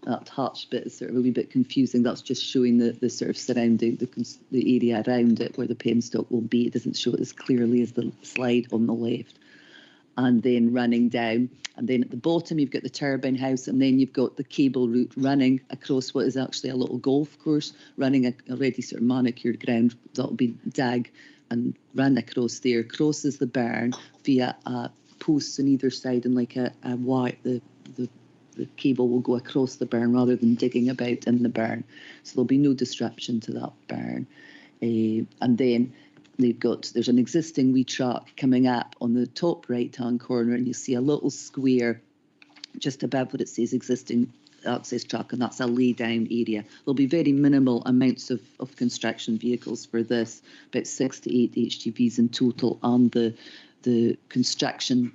That hatched bit is sort of a wee bit confusing. That's just showing the sort of surrounding, the area around it where the penstock will be. It doesn't show it as clearly as the slide on the left. And then running down, and then at the bottom you've got the turbine house, and then you've got the cable route running across what is actually a little golf course, running a already sort of manicured ground. That'll be DAG and ran across there, crosses the burn via posts on either side, and like a wire, the cable will go across the burn rather than digging about in the burn. So there'll be no disruption to that burn. And then there's an existing wee track coming up on the top right-hand corner, and you see a little square just above what it says existing access track, and that's a lay-down area. There'll be very minimal amounts of construction vehicles for this, about 6 to 8 HGVs in total, and the construction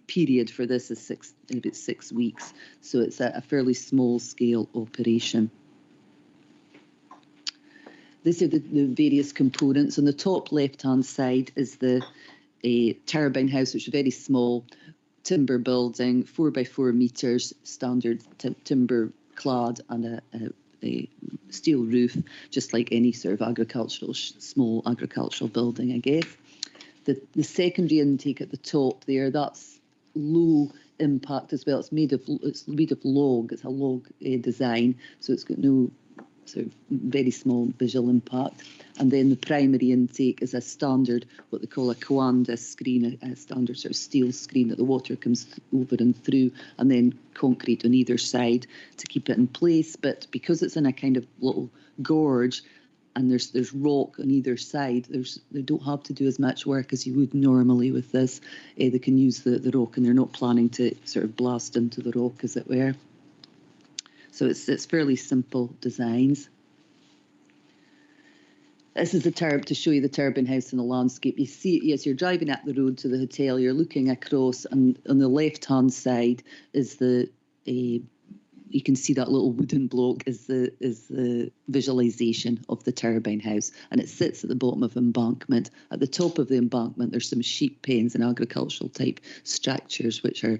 period for this is about 6 weeks. So it's a fairly small-scale operation. These are the various components. On the top left-hand side is the turbine house, which is very small, timber building, 4 by 4 metres, standard timber clad, and a steel roof, just like any sort of small agricultural building, I guess. The secondary intake at the top there, that's low impact as well. It's made of log. It's a log design, so it's got no sort of very small visual impact. And then the primary intake is a standard, what they call a Coanda screen, a standard sort of steel screen that the water comes over and through, and then concrete on either side to keep it in place. But because it's in a kind of little gorge, and there's rock on either side, they don't have to do as much work as you would normally with this. They can use the rock, and they're not planning to sort of blast into the rock, as it were. So it's fairly simple designs. This is the to show you the turbine house in the landscape. You see, as you're driving up the road to the hotel, you're looking across, and on the left-hand side is you can see that little wooden block is the visualization of the turbine house, and it sits at the bottom of embankment. At the top of the embankment, there's some sheep pens and agricultural type structures, which are,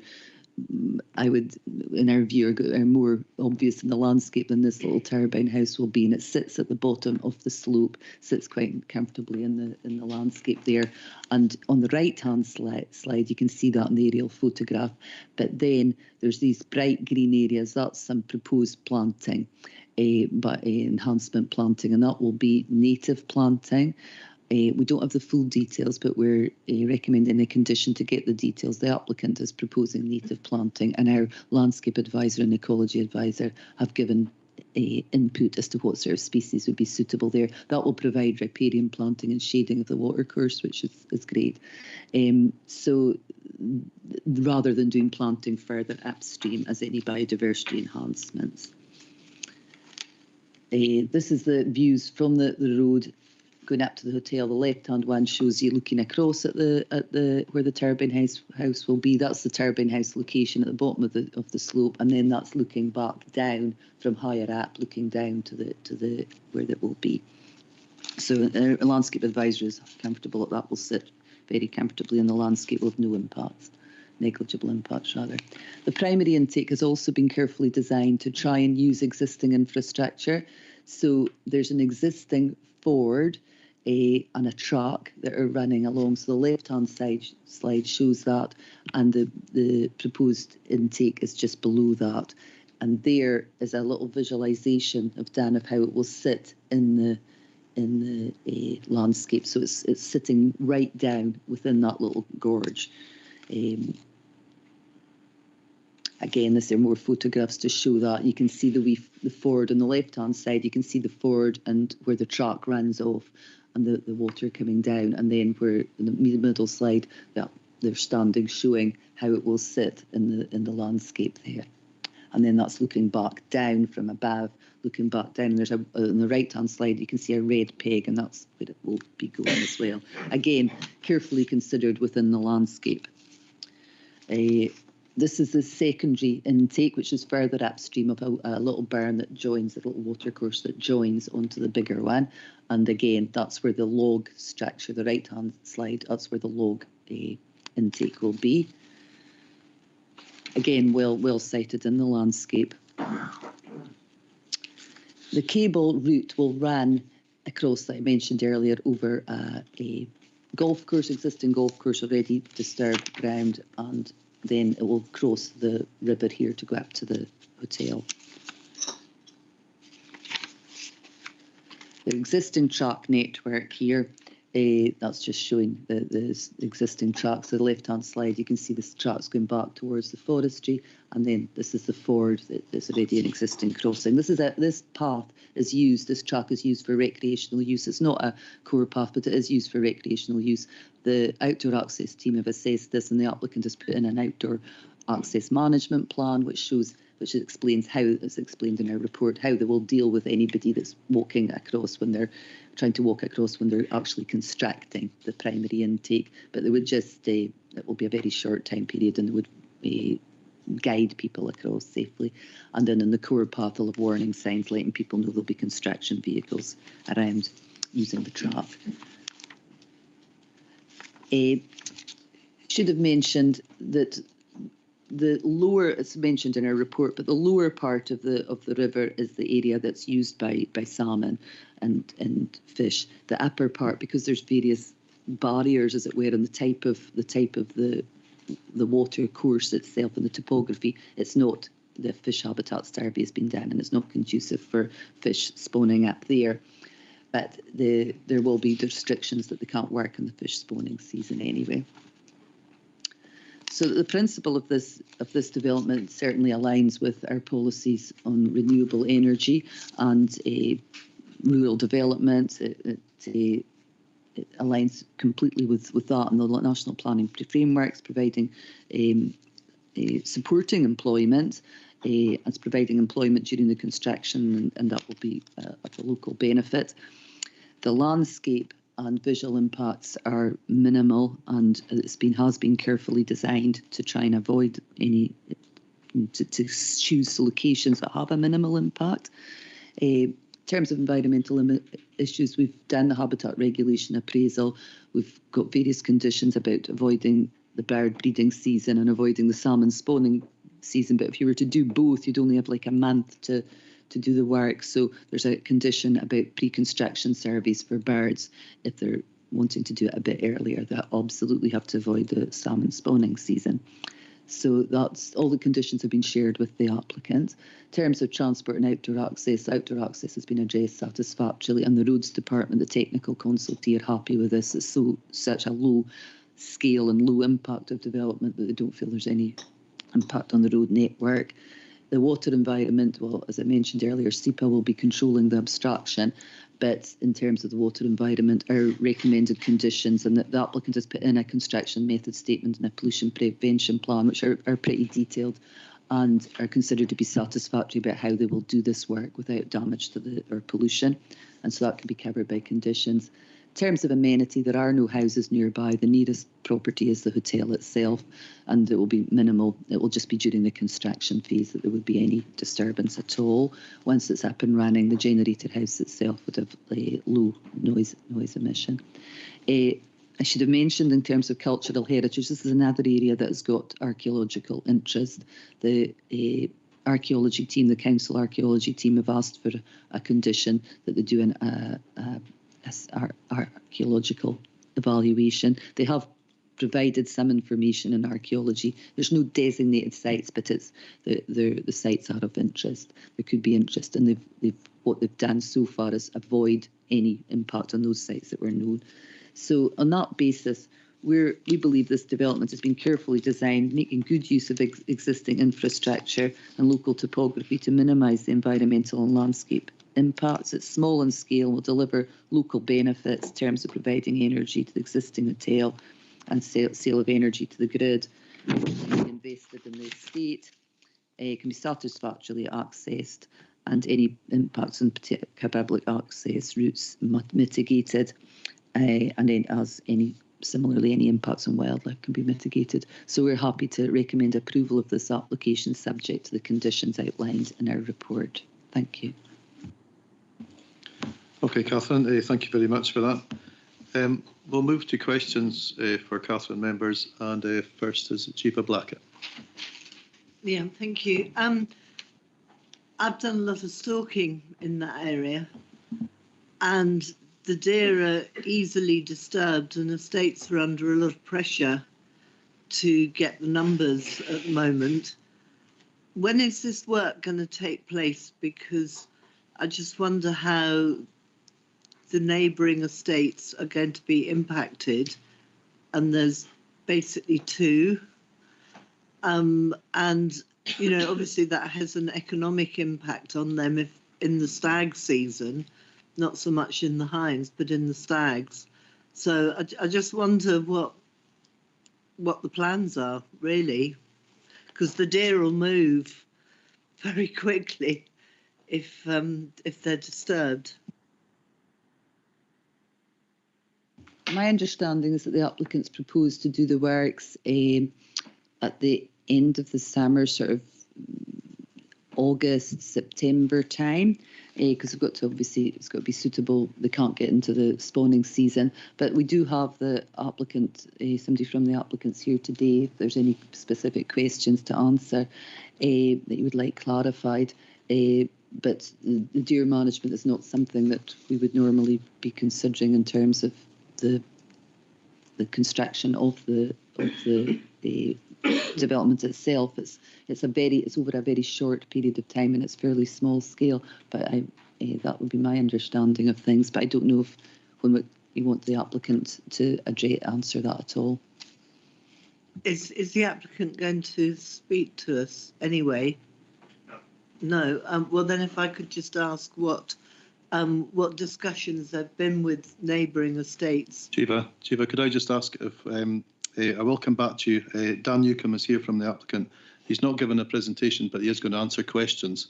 I would, in our view, are more obvious in the landscape than this little turbine house will be. And it sits at the bottom of the slope, sits quite comfortably in the landscape there. And on the right-hand slide, you can see that in the aerial photograph. But then there's these bright green areas. That's some proposed planting, but enhancement planting, and that will be native planting. We don't have the full details, but we're recommending a condition to get the details. The applicant is proposing native planting, and our landscape advisor and ecology advisor have given input as to what sort of species would be suitable there. That will provide riparian planting and shading of the watercourse, which is great. So rather than doing planting further upstream as any biodiversity enhancements. This is the views from the road going up to the hotel. The left-hand one shows you looking across at the where the turbine house will be. That's the turbine house location at the bottom of the slope, and then that's looking back down from higher up, looking down to the where that will be. So a landscape advisor is comfortable that will sit very comfortably in the landscape with no impacts, negligible impacts rather. The primary intake has also been carefully designed to try and use existing infrastructure. So there's an existing ford and a track that are running along. So the left-hand slide shows that, and the proposed intake is just below that. And there is a little visualization of Dan of how it will sit in the landscape. So it's sitting right down within that little gorge. Again, there are more photographs to show that. You can see the ford on the left-hand side. You can see the ford and where the track runs off, and the water coming down. And then where in the middle slide, they're standing, showing how it will sit in the landscape there. And then that's looking back down from above, looking back down. And there's on the right-hand slide, you can see a red peg, and that's where it will be going as well. Again, carefully considered within the landscape. This is the secondary intake, which is further upstream of a little burn that joins, a little watercourse that joins onto the bigger one. And again, that's where the log structure, the right-hand slide, that's where the log intake will be. Again, well sited in the landscape. The cable route will run across, that I mentioned earlier, over a golf course, existing golf course, already disturbed ground, and then it will cross the river here to go up to the hotel. The existing track network here That's just showing the existing tracks. So the left-hand slide, you can see this tracks going back towards the forestry, and then this is the ford that's already an existing crossing. This path is used, this track is used for recreational use. It's not a core path, but it is used for recreational use. The outdoor access team have assessed this, and the applicant has put in an outdoor access management plan, which explains how, it's explained in our report, how they will deal with anybody that's walking across when they're trying to walk across when they're actually constructing the primary intake. But they would just, it will be a very short time period, and they would guide people across safely. And then in the core path, they'll have warning signs letting people know there'll be construction vehicles around using the track. Should have mentioned that the lower, it's mentioned in our report, but the lower part of the river is the area that's used by salmon and fish. The upper part, because there's various barriers, as it were, and the type of the water course itself and the topography, it's not, the fish habitat survey has been done, and it's not conducive for fish spawning up there. But there will be restrictions that they can't work in the fish spawning season anyway. So the principle of this development certainly aligns with our policies on renewable energy and rural development. It aligns completely with that and the national planning frameworks, providing supporting employment. It's providing employment during the construction, and that will be of a local benefit. The landscape and visual impacts are minimal, and has been carefully designed to try and avoid any, to choose locations that have a minimal impact. In terms of environmental issues, we've done the habitat regulation appraisal. We've got various conditions about avoiding the bird breeding season and avoiding the salmon spawning season. But if you were to do both, you'd only have like a month to do the work. So there's a condition about pre-construction surveys for birds. If they're wanting to do it a bit earlier, they absolutely have to avoid the salmon spawning season. So that's all the conditions have been shared with the applicant. In terms of transport and outdoor access has been addressed satisfactorily, and the Roads Department, the technical consultee, are happy with this. It's such a low scale and low impact of development that they don't feel there's any impact on the road network. The water environment, well, as I mentioned earlier, SEPA will be controlling the abstraction, but in terms of the water environment, our recommended conditions, and the applicant has put in a construction method statement and a pollution prevention plan, which are pretty detailed and are considered to be satisfactory about how they will do this work without damage to or pollution, and so that can be covered by conditions. In terms of amenity, there are no houses nearby. The nearest property is the hotel itself, and it will be minimal. It will just be during the construction phase that there would be any disturbance at all. Once it's up and running, the generator house itself would have a low noise emission. I should have mentioned, in terms of cultural heritage, this is another area that has got archaeological interest. The archaeology team, the council archaeology team, have asked for a condition that they do an archaeological evaluation. They have provided some information in archaeology. There's no designated sites, but it's the sites are of interest. There could be interest, and what they've done so far is avoid any impact on those sites that were known. So on that basis, we believe this development has been carefully designed, making good use of existing infrastructure and local topography to minimise the environmental and landscape impacts. It's small in scale, will deliver local benefits in terms of providing energy to the existing hotel and sale of energy to the grid. Invested in the estate, can be satisfactorily accessed, and any impacts on public access routes mitigated, and then similarly any impacts on wildlife can be mitigated. So we're happy to recommend approval of this application subject to the conditions outlined in our report. Thank you. Okay, Catherine, thank you very much for that. We'll move to questions for Catherine members, and first is Jeeva Blackett. Yeah, thank you. I've done a lot of stalking in that area, and the deer are easily disturbed, and estates are under a lot of pressure to get the numbers at the moment. When is this work going to take place? Because I just wonder how the neighbouring estates are going to be impacted, and there's basically two. And, you know, obviously that has an economic impact on them if in the stag season, not so much in the hinds, but in the stags. So I just wonder what the plans are, really, because the deer will move very quickly if they're disturbed. My understanding is that the applicants propose to do the works at the end of the summer, sort of August, September time, because we've got to, obviously, it's got to be suitable. They can't get into the spawning season. But we do have the applicant, somebody from the applicants here today, if there's any specific questions to answer that you would like clarified. But the deer management is not something that we would normally be considering in terms of the construction of the development itself. It's over a very short period of time, and it's fairly small scale. But that would be my understanding of things. But I don't know if you want the applicant to answer that at all. Is the applicant going to speak to us anyway? No. Well, then, if I could just ask what discussions there have been with neighbouring estates. Chiva, could I just ask if I will come back to you. Dan Newcombe is here from the applicant. He's not given a presentation, but he is going to answer questions.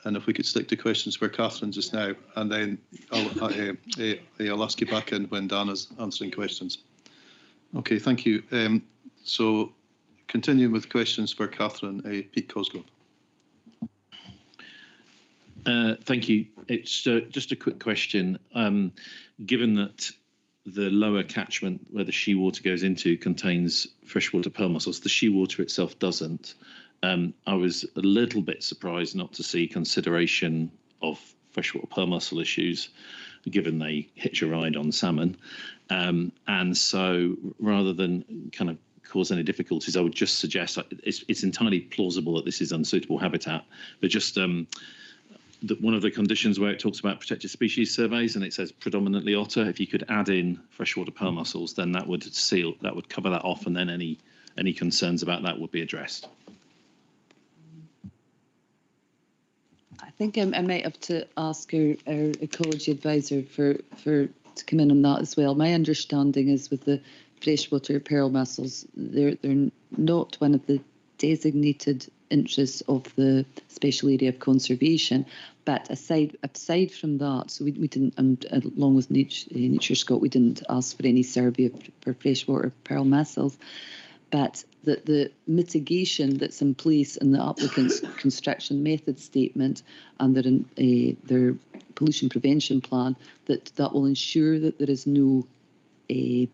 And if we could stick to questions for Catherine just now, and then I'll ask you back in when Dan is answering questions. Okay, thank you. So continuing with questions for Catherine, Pete Cosgrove. Thank you. It's just a quick question. Given that the lower catchment where the she water goes into contains freshwater pearl mussels, the she water itself doesn't. I was a little bit surprised not to see consideration of freshwater pearl mussel issues, given they hitch a ride on salmon. And so rather than kind of cause any difficulties, I would just suggest it's entirely plausible that this is unsuitable habitat, but just one of the conditions where it talks about protected species surveys and it says predominantly otter, if you could add in freshwater pearl mussels, then that would cover that off, and then any concerns about that would be addressed. I think I might have to ask our ecology advisor to come in on that as well. My understanding is with the freshwater pearl mussels, they're not one of the designated interests of the special area of conservation, but aside from that, so we didn't, and along with Nature Scott, we didn't ask for any survey for freshwater pearl mussels, but the mitigation that's in place in the applicant's construction method statement and their pollution prevention plan, that will ensure that there is no a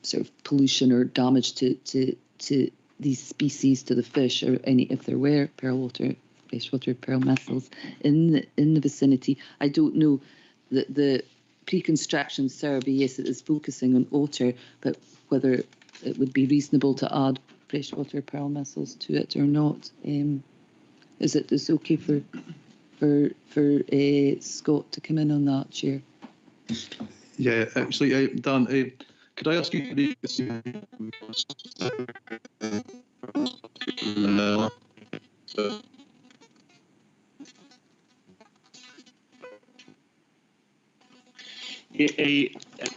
sort of pollution or damage to these species, to the fish, or any, if there were freshwater pearl mussels in the vicinity. I don't know that the pre-construction survey, yes, it is focusing on otter, but whether it would be reasonable to add freshwater pearl mussels to it or not. Is it okay for Scott to come in on that, Chair? Yeah, actually, Dan, could I ask you?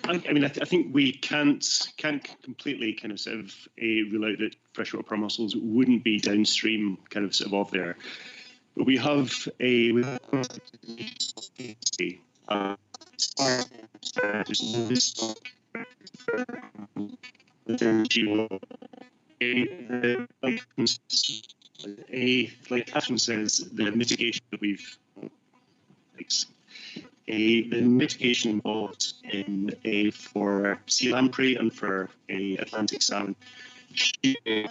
I think we can't completely kind of sort of rule out that freshwater pearl mussels wouldn't be downstream kind of sort of there, but we have like Catherine says, the mitigation that we've the mitigation involved in for sea lamprey and for Atlantic salmon. I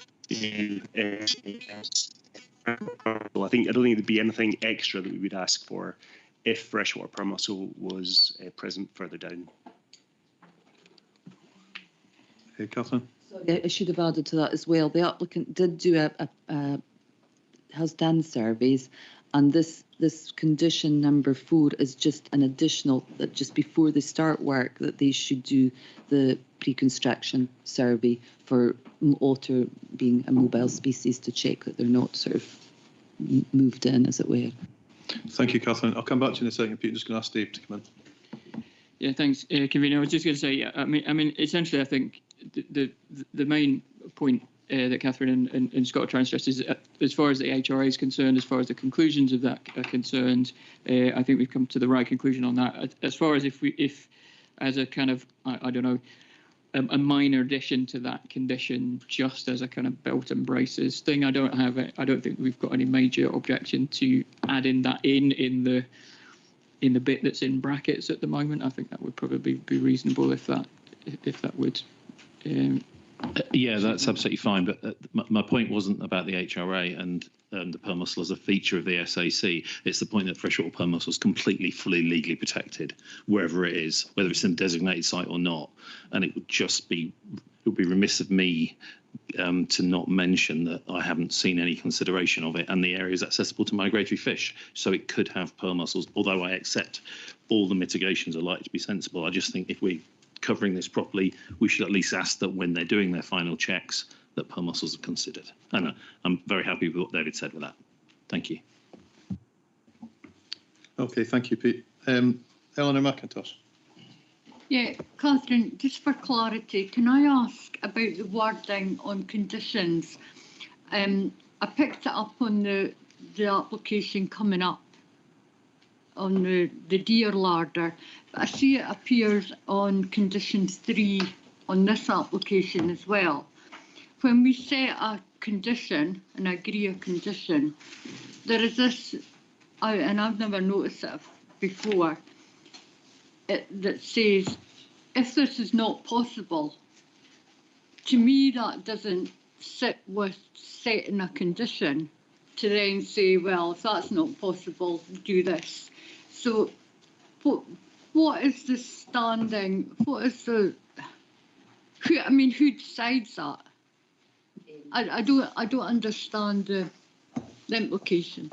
don't think there'd be anything extra that we would ask for if freshwater pearl mussel was present further down. Hey, Catherine. Sorry, I should have added to that as well. The applicant did do has done surveys, And this condition number 4 is just an additional, that just before they start work, that they should do the pre-construction survey for otter being a mobile species to check that they're not sort of moved in, as it were. Thank you, Catherine. I'll come back to you in a second, Pete. I'm just going to ask Dave to come in. Yeah, thanks, Convener. I was just going to say, I mean, essentially, I think the main point that Catherine and Scott are trying to stress is, as far as the HRA is concerned, as far as the conclusions of that are concerned, I think we've come to the right conclusion on that. As far as if as a kind of, I don't know, a minor addition to that condition, just as a kind of belt and braces thing, I don't think we've got any major objection to adding that in the bit that's in brackets at the moment. I think that would probably be reasonable if that would. Yeah, that's absolutely fine. But my point wasn't about the HRA and the pearl mussel as a feature of the SAC. It's the point that freshwater pearl mussel is completely, fully legally protected wherever it is, whether it's in a designated site or not. And it would be remiss of me to not mention that I haven't seen any consideration of it, and the area is accessible to migratory fish, so it could have pearl mussels. Although I accept all the mitigations are likely to be sensible, I just think if we're covering this properly, we should at least ask that when they're doing their final checks, that pearl mussels are considered. And I'm very happy with what David said with that. Thank you. Okay, thank you, Pete. Eleanor McIntosh. Yeah, Catherine, just for clarity, can I ask about the wording on conditions? I picked it up on the application coming up on the deer larder, but I see it appears on conditions 3 on this application as well. When we set a condition and agree a condition, there is this, and I've never noticed it before, that says, if this is not possible. To me, that doesn't sit with setting a condition to then say, well, if that's not possible, do this. So what is the standing, what is the, who decides that? I don't understand the implication.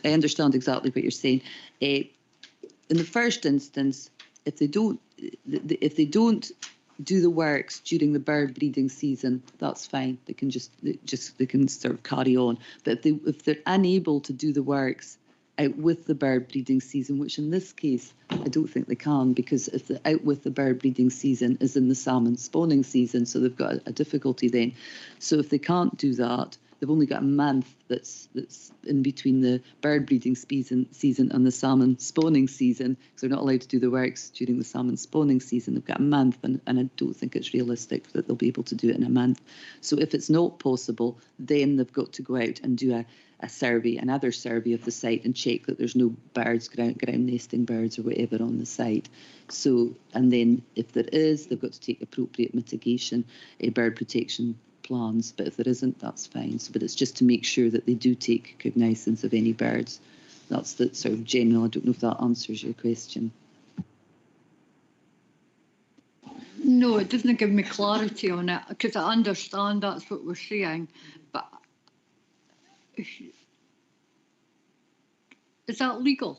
I understand exactly what you're saying. In the first instance, if they don't do the works during the bird breeding season, that's fine. They can they can sort of carry on. But if they're unable to do the works out with the bird breeding season, which in this case I don't think they can, because if the out with the bird breeding season is in the salmon spawning season, so they've got a difficulty then. So if they can't do that, they've only got a month that's in between the bird breeding season and the salmon spawning season, because they're not allowed to do the works during the salmon spawning season. They've got a month, and I don't think it's realistic that they'll be able to do it in a month. So if it's not possible, then they've got to go out and do another survey of the site and check that there's no birds, ground nesting birds or whatever on the site. So, and then if there is, they've got to take appropriate mitigation, bird protection plans. But if there isn't, that's fine. So, but it's just to make sure that they do take cognizance of any birds. That's the sort of general. I don't know if that answers your question. No, it doesn't give me clarity on it, because I understand that's what we're saying, but is that legal?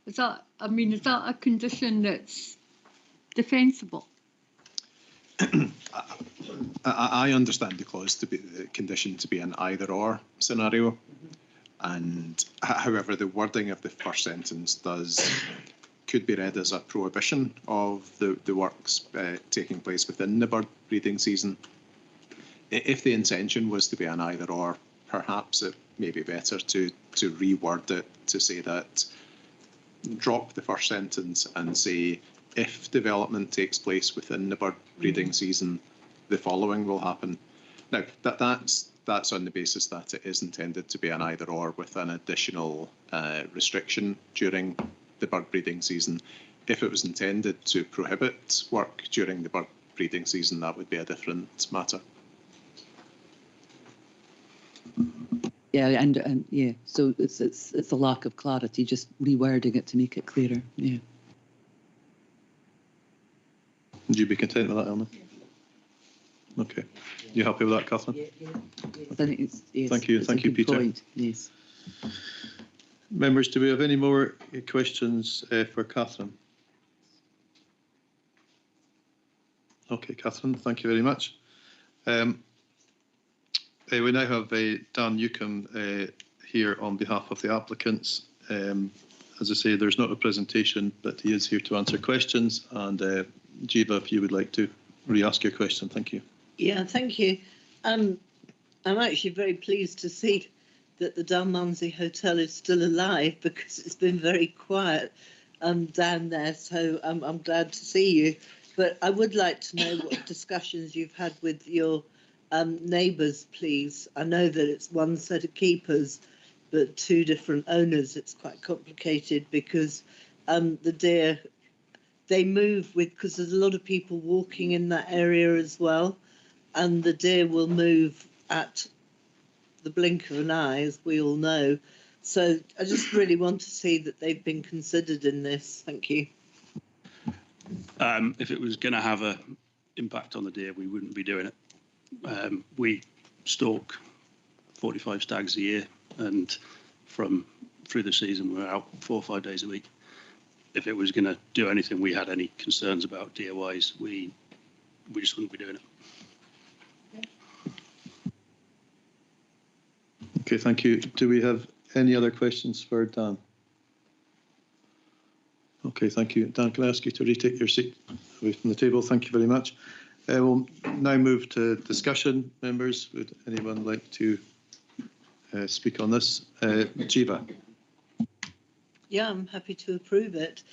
Is that a condition that's defensible? I understand the clause to be the condition to be an either-or scenario, and however the wording of the first sentence could be read as a prohibition of the works taking place within the bird breeding season. If the intention was to be an either-or, perhaps it may be better to reword it to say that, drop the first sentence and say, if development takes place within the bird breeding season, the following will happen. Now, that's on the basis that it is intended to be an either-or with an additional restriction during the bird breeding season. If it was intended to prohibit work during the bird breeding season, that would be a different matter. Yeah, and yeah, so it's a lack of clarity, just rewording it to make it clearer. Yeah. Would you be content with that, Eleanor? Okay. You happy with that, Catherine? I think it's, yes, Thank you, it's thank a you, good Peter. point. Yes. Members, do we have any more questions for Catherine? Okay, Catherine, thank you very much. We now have Dan Newcombe here on behalf of the applicants. As I say, there's not a presentation, but he is here to answer questions. And Jiva, if you would like to re-ask your question, thank you. Yeah, thank you. I'm actually very pleased to see that the Dalmansey Hotel is still alive, because it's been very quiet down there. So I'm glad to see you. But I would like to know what discussions you've had with your neighbours, please. I know that it's one set of keepers, but two different owners. It's quite complicated, because the deer, they move with, because there's a lot of people walking in that area as well, and the deer will move at the blink of an eye, as we all know. So I just really want to see that they've been considered in this. Thank you. If it was going to have an impact on the deer, we wouldn't be doing it. We stalk 45 stags a year, and through the season we're out 4 or 5 days a week. If it was going to do anything, we had any concerns about deer wise, we just wouldn't be doing it. Okay, thank you. Do we have any other questions for Dan? Okay, thank you. Dan, can I ask you to retake your seat away from the table? Thank you very much. We'll now move to discussion. Members, would anyone like to speak on this? Jiva. Yeah, I'm happy to approve it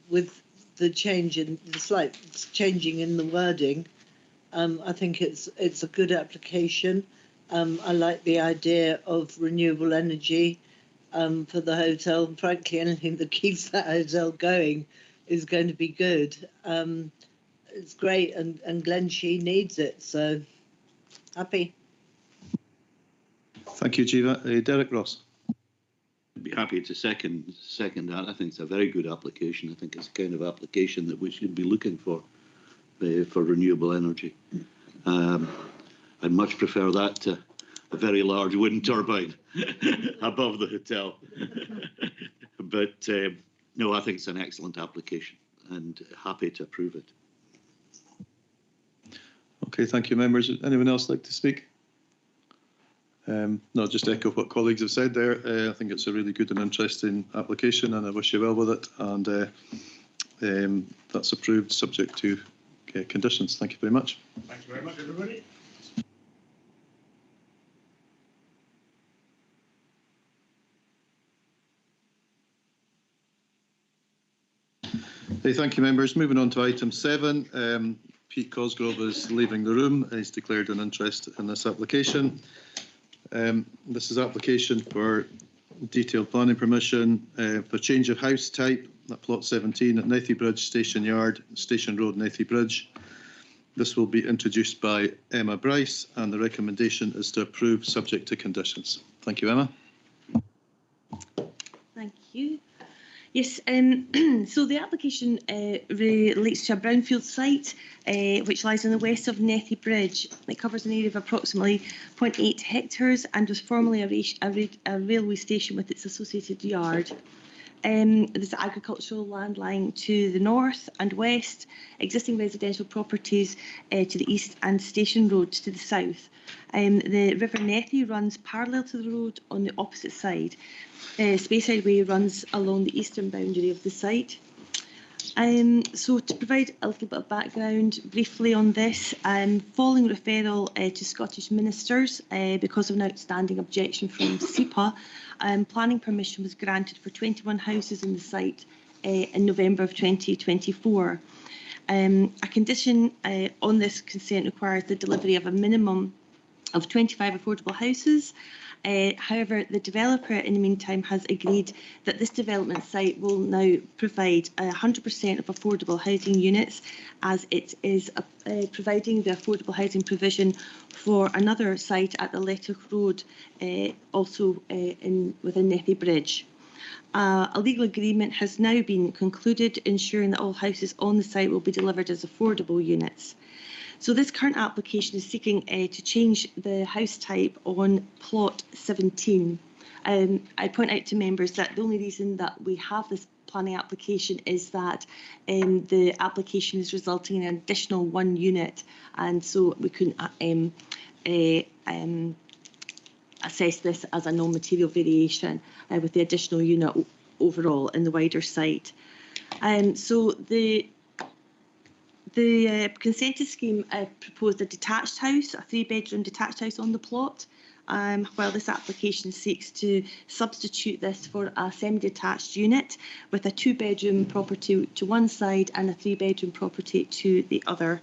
with the change in the slight changing in the wording. I think it's a good application. I like the idea of renewable energy for the hotel. And frankly, anything that keeps that hotel going is going to be good. It's great, and Glenshee needs it, so happy. Thank you, Jiva. Derek Ross. I'd be happy to second that. I think it's a very good application. I think it's the kind of application that we should be looking for renewable energy. I'd much prefer that to a very large wind turbine above the hotel. But no, I think it's an excellent application, and happy to approve it. Okay, thank you, members. Would anyone else like to speak? No, just echo what colleagues have said there. I think it's a really good and interesting application, and I wish you well with it. And that's approved, subject to conditions. Thank you very much. Thank you very much, everybody. Hey, thank you, members. Moving on to item 7. Pete Cosgrove is leaving the room. He's declared an interest in this application. This is application for detailed planning permission for change of house type at plot 17 at Nethy Bridge Station Yard, Station Road, Nethy Bridge. This will be introduced by Emma Bryce, and the recommendation is to approve subject to conditions. Thank you, Emma. Thank you. Yes, so the application relates to a brownfield site which lies on the west of Nethy Bridge. It covers an area of approximately 0.8 hectares and was formerly a railway station with its associated yard. There's agricultural land lying to the north and west, existing residential properties to the east, and Station Road to the south. The River Nethy runs parallel to the road on the opposite side. Speyside Way runs along the eastern boundary of the site. So to provide a little bit of background briefly on this, following referral to Scottish ministers because of an outstanding objection from SEPA, planning permission was granted for 21 houses in the site in November of 2024. A condition on this consent requires the delivery of a minimum of 25 affordable houses. However, the developer in the meantime has agreed that this development site will now provide 100% of affordable housing units, as it is providing the affordable housing provision for another site at the Lettoch Road, also within Nethy Bridge. A legal agreement has now been concluded, ensuring that all houses on the site will be delivered as affordable units. So this current application is seeking to change the house type on plot 17. I point out to members that the only reason that we have this planning application is that the application is resulting in an additional 1 unit, and so we couldn't assess this as a non-material variation with the additional unit overall in the wider site. So the consensus scheme proposed a detached house, a 3-bedroom detached house on the plot, while this application seeks to substitute this for a semi-detached unit with a 2-bedroom property to one side and a 3-bedroom property to the other.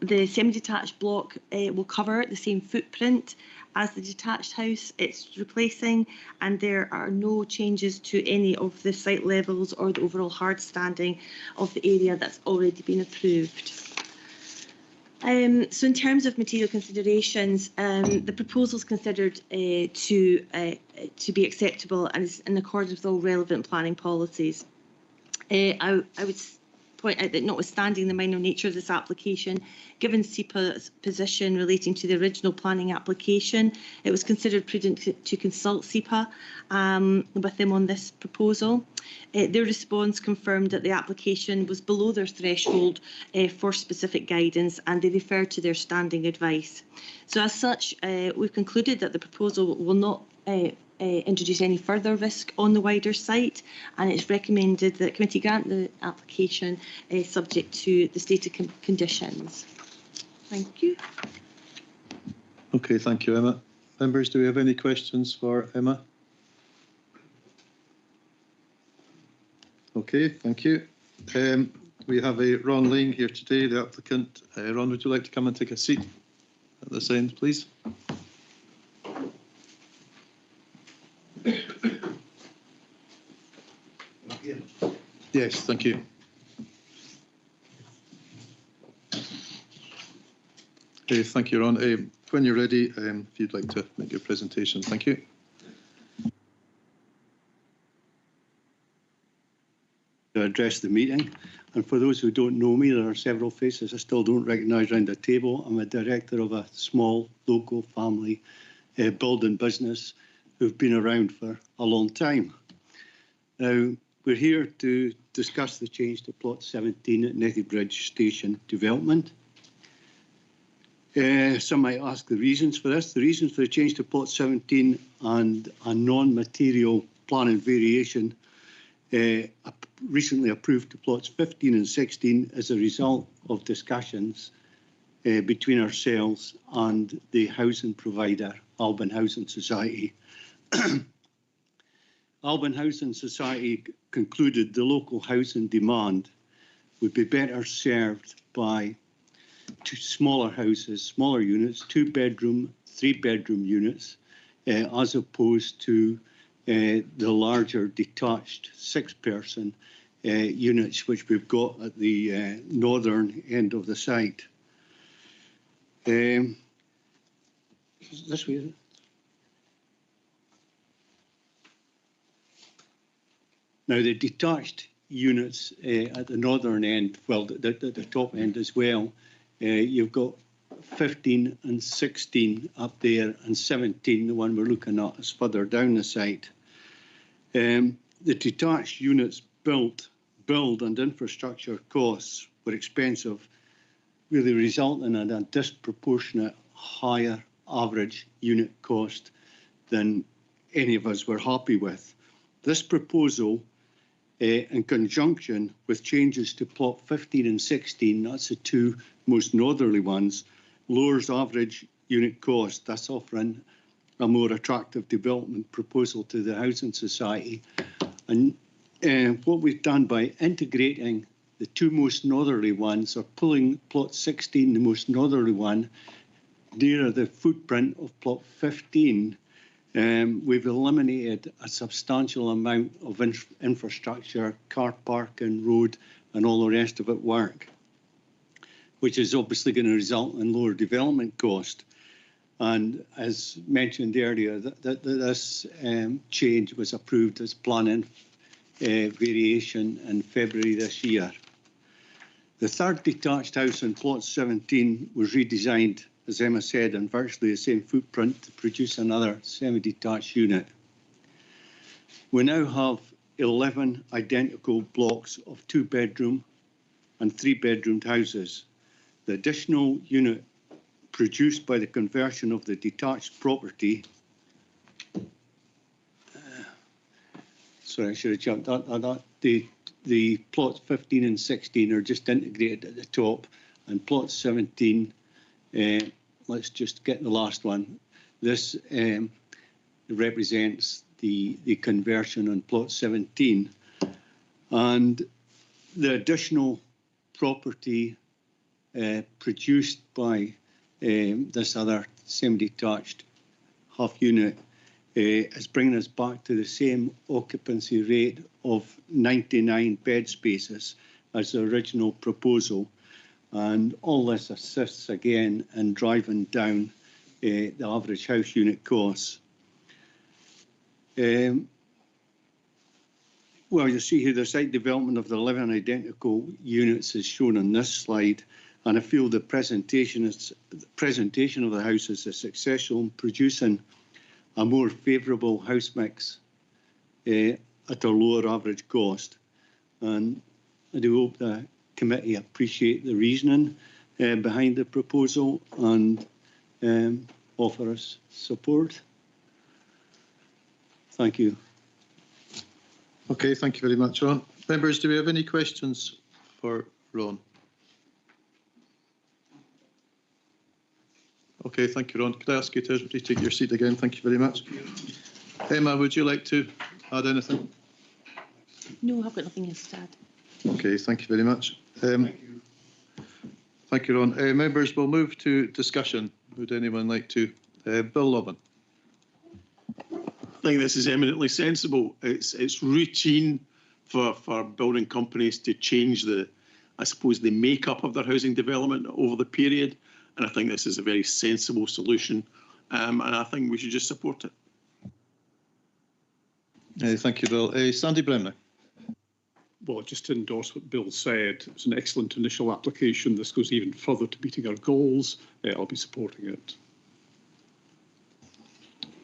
The semi-detached block will cover the same footprint as the detached house it's replacing, and there are no changes to any of the site levels or the overall hard standing of the area that's already been approved. So in terms of material considerations, the proposal is considered to be acceptable and is in accordance with all relevant planning policies. I would point out that notwithstanding the minor nature of this application, given SEPA's position relating to the original planning application, it was considered prudent to consult SEPA with them on this proposal. Their response confirmed that the application was below their threshold for specific guidance, and they referred to their standing advice. So as such, we've concluded that the proposal will not introduce any further risk on the wider site, and it's recommended that committee grant the application subject to the stated conditions. Thank you. Okay, thank you, Emma. Members, do we have any questions for Emma? Okay, thank you. We have a Ron Lane here today, the applicant. Ron, would you like to come and take a seat at this end, please? Yes, thank you. Thank you, Ron. When you're ready, if you'd like to make your presentation, thank you. To address the meeting, and for those who don't know me, there are several faces I still don't recognise around the table. I'm a director of a small local family building business who've been around for a long time. Now, we're here to discuss the change to plot 17 at Nethybridge Station development. Some might ask the reasons for this. The reasons for the change to plot 17 and a non-material planning variation recently approved to plots 15 and 16 as a result of discussions between ourselves and the housing provider, Alban Housing Society. Alban Housing Society concluded the local housing demand would be better served by two smaller houses, smaller units, 2-bedroom, 3-bedroom units, as opposed to the larger detached 6-person units which we've got at the northern end of the site. This way, is it? Now, the detached units at the northern end, well, the top end as well, you've got 15 and 16 up there, and 17, the one we're looking at, is further down the site. The detached units build and infrastructure costs were expensive, really resulting in a disproportionate higher average unit cost than any of us were happy with. This proposal, in conjunction with changes to plot 15 and 16, that's the two most northerly ones, lowers average unit cost, thus offering a more attractive development proposal to the Housing Society. And what we've done by integrating the two most northerly ones, or pulling plot 16, the most northerly one, nearer the footprint of plot 15, we've eliminated a substantial amount of infrastructure, car parking, road, and all the rest of it work, which is obviously going to result in lower development cost. And as mentioned earlier, this change was approved as planning variation in February this year. The third detached house in plot 17 was redesigned as Emma said, on virtually the same footprint to produce another semi-detached unit. We now have 11 identical blocks of 2-bedroom and 3-bedroomed houses. The additional unit produced by the conversion of the detached property, sorry, I should have jumped that. The plots 15 and 16 are just integrated at the top, and plot 17, let's just get the last one. This represents the conversion on plot 17, and the additional property produced by this other semi-detached half unit is bringing us back to the same occupancy rate of 99 bed spaces as the original proposal. And all this assists again in driving down the average house unit costs. Well, you see here the site development of the 11 identical units is shown on this slide, and I feel the presentation of the house is a successful in producing a more favourable house mix at a lower average cost. And I do hope the committee appreciate the reasoning behind the proposal and offer us support. Thank you. Okay, thank you very much, Ron. Members, do we have any questions for Ron? Okay, thank you, Ron. Could I ask you to retake your seat again? Thank you very much. Emma, would you like to add anything? No, I've got nothing else to add. Okay, thank you very much. Thank you, Ron. Members, we'll move to discussion. Would anyone like to? Bill Lobbin. I think this is eminently sensible. It's routine for building companies to change the makeup of their housing development over the period. And I think this is a very sensible solution. And I think we should just support it. Thank you, Bill. Sandy Bremner. Well, just to endorse what Bill said, it was an excellent initial application. This goes even further to meeting our goals. I'll be supporting it.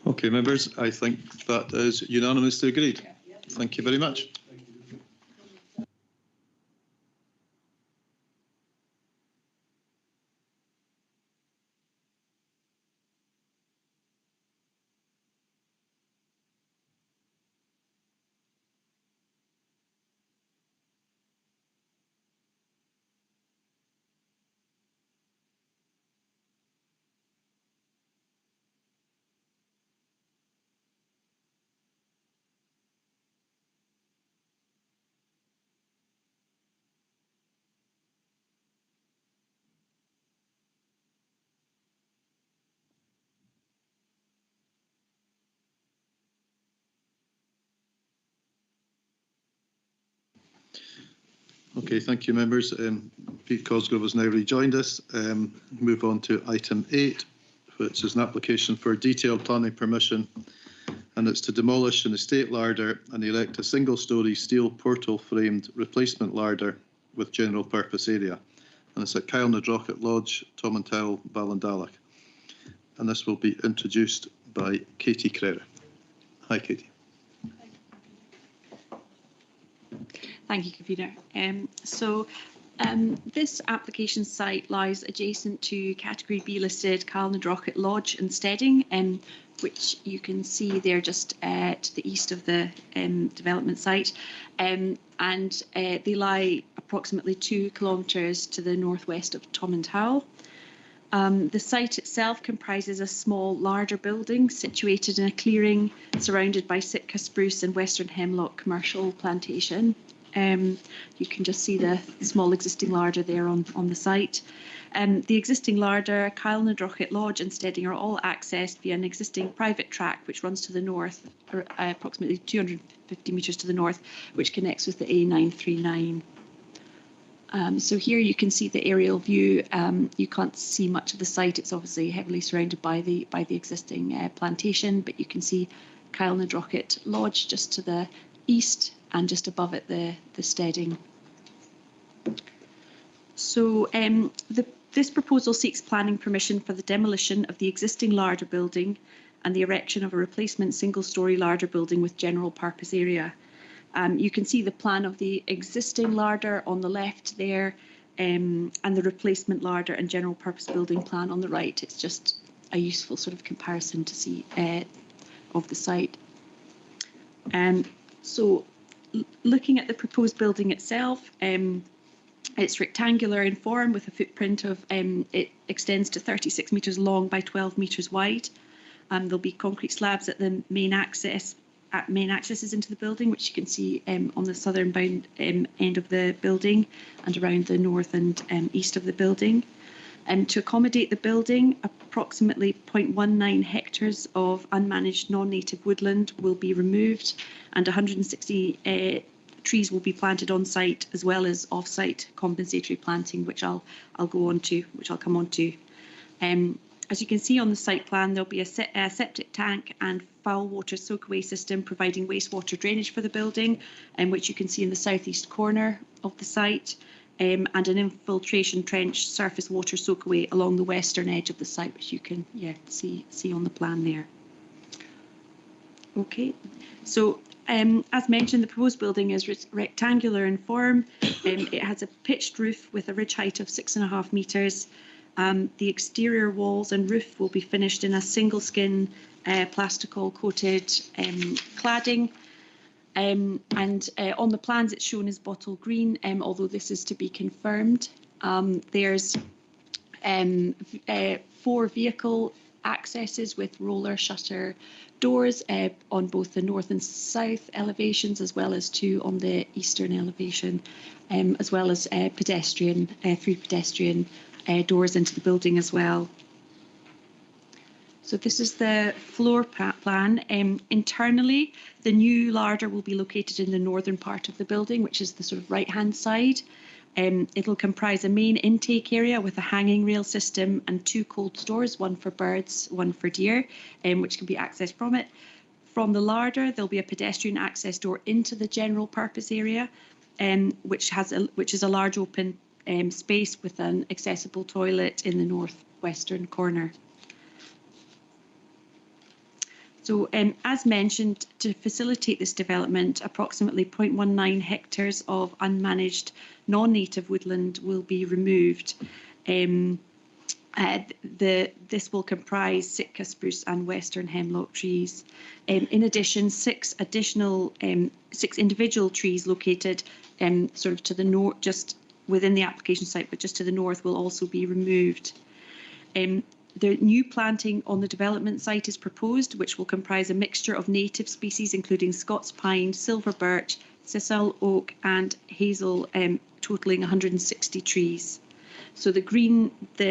Okay, members, I think that is unanimously agreed. Thank you very much. Okay, thank you, members. Pete Cosgrove has now rejoined us. Move on to item 8, which is an application for detailed planning permission, and it's to demolish an estate larder and erect a single-storey steel portal-framed replacement larder with general purpose area. And it's at Kyle Nadrocket Lodge, Tomintoul, Ballindalloch. And this will be introduced by Katie Crerar. Hi, Katie. Thank you, Convener. This application site lies adjacent to Category B listed Kyle Nadrocket Lodge in Stedding, which you can see there just to the east of the development site. And they lie approximately 2 kilometres to the northwest of Tomintoul. The site itself comprises a small, larger building situated in a clearing surrounded by Sitka spruce and western hemlock commercial plantation. You can just see the small existing larder there on the site. The existing larder, Kyle Nadrocket Lodge and Stedding are all accessed via an existing private track which runs to the north, approximately 250 metres to the north, which connects with the A939. So here you can see the aerial view. You can't see much of the site. It's obviously heavily surrounded by the existing plantation, but you can see Kyle Nadrocket Lodge just to the east and just above it the Stedding. So the This proposal seeks planning permission for the demolition of the existing larder building and the erection of a replacement single-storey larder building with general purpose area. You can see the plan of the existing larder on the left there, and the replacement larder and general purpose building plan on the right. It's just a useful sort of comparison to see of the site. So looking at the proposed building itself, it's rectangular in form with a footprint of, it extends to 36 metres long by 12 metres wide. There'll be concrete slabs at the main accesses into the building, which you can see on the southern end of the building and around the north and east of the building. To accommodate the building, approximately 0.19 hectares of unmanaged non-native woodland will be removed, and 160 trees will be planted on site, as well as off-site compensatory planting, which I'll come on to. As you can see on the site plan, there'll be a septic tank and foul water soakaway system providing wastewater drainage for the building, which you can see in the southeast corner of the site, and an infiltration trench surface water soakaway along the western edge of the site, which you can see on the plan there. Okay, so as mentioned, the proposed building is rectangular in form. It has a pitched roof with a ridge height of 6.5 metres. The exterior walls and roof will be finished in a single skin plasticol coated cladding. And on the plans it's shown as bottle green, although this is to be confirmed. There's 4 vehicle accesses with roller shutter doors on both the north and south elevations, as well as 2 on the eastern elevation, as well as 3 pedestrian doors into the building as well. So this is the floor plan. Internally, the new larder will be located in the northern part of the building, which is the sort of right-hand side. It'll comprise a main intake area with a hanging rail system and 2 cold stores, one for birds, one for deer, which can be accessed from it. From the larder, there'll be a pedestrian access door into the general purpose area, which is a large open space with an accessible toilet in the northwestern corner. So as mentioned, to facilitate this development, approximately 0.19 hectares of unmanaged non-native woodland will be removed. This will comprise Sitka spruce and western hemlock trees. In addition, 6 individual trees located sort of to the north, just within the application site, but just to the north, will also be removed. The new planting on the development site is proposed, which will comprise a mixture of native species, including Scots pine, silver birch, sisal oak and hazel, totaling 160 trees. So the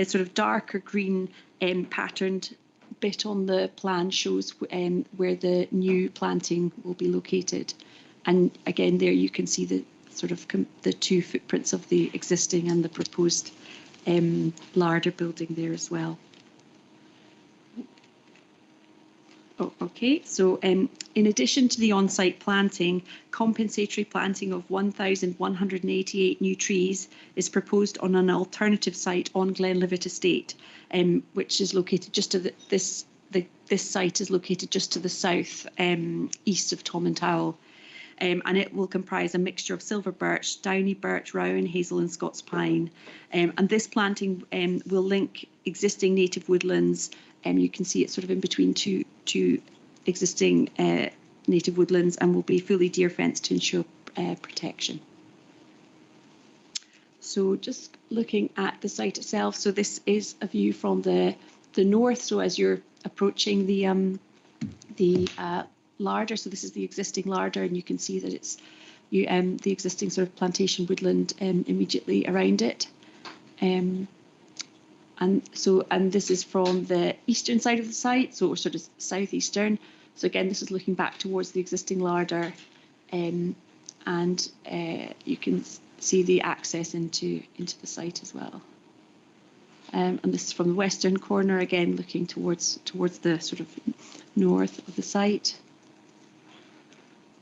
sort of darker green patterned bit on the plan shows where the new planting will be located. And again, there you can see the sort of the 2 footprints of the existing and the proposed larder building there as well. Oh, okay, so in addition to the on-site planting, compensatory planting of 1,188 new trees is proposed on an alternative site on Glenlivet Estate, which is located just to this site is located just to the south east of Tomintoul. And it will comprise a mixture of silver birch, downy birch, rowan, hazel and Scots pine. And this planting will link existing native woodlands. You can see it's sort of in between two existing native woodlands, and will be fully deer fenced to ensure protection. So just looking at the site itself, so this is a view from the north. So as you're approaching the larder, so this is the existing larder, and you can see that it's the existing sort of plantation woodland immediately around it. And this is from the eastern side of the site, so we're sort of southeastern. So again, this is looking back towards the existing larder, and you can see the access into the site as well. And this is from the western corner, again looking towards the sort of north of the site.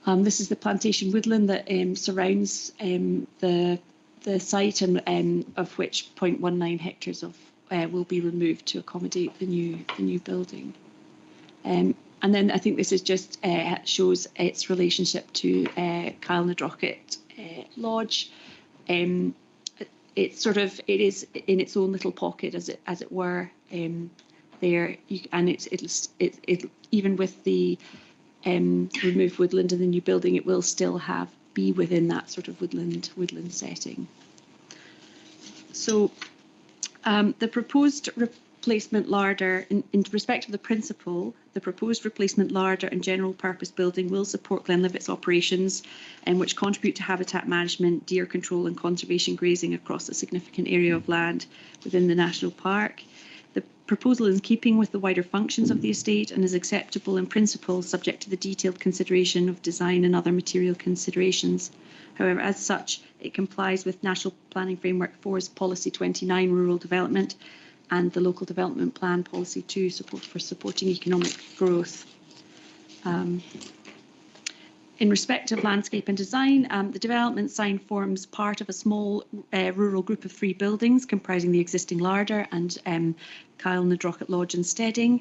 This is the plantation woodland that surrounds the the site, and of which 0.19 hectares of will be removed to accommodate the new building. And then I think this is just shows its relationship to Kyle na Drochit Lodge. It is in its own little pocket, as it were. There, and it even with the removed woodland and the new building, it will still be within that sort of woodland setting. So the proposed replacement larder, in respect of the principle, the proposed replacement larder and general purpose building will support Glenlivet's operations, which contribute to habitat management, deer control and conservation grazing across a significant area of land within the national park. The proposal is in keeping with the wider functions of the estate and is acceptable in principle, subject to the detailed consideration of design and other material considerations. However, as such, it complies with National Planning Framework 4's Policy 29 Rural Development and the Local Development Plan Policy 2 for supporting economic growth. In respect of landscape and design, the development sign forms part of a small rural group of 3 buildings comprising the existing larder and Kyle na Drochit Lodge and Steading.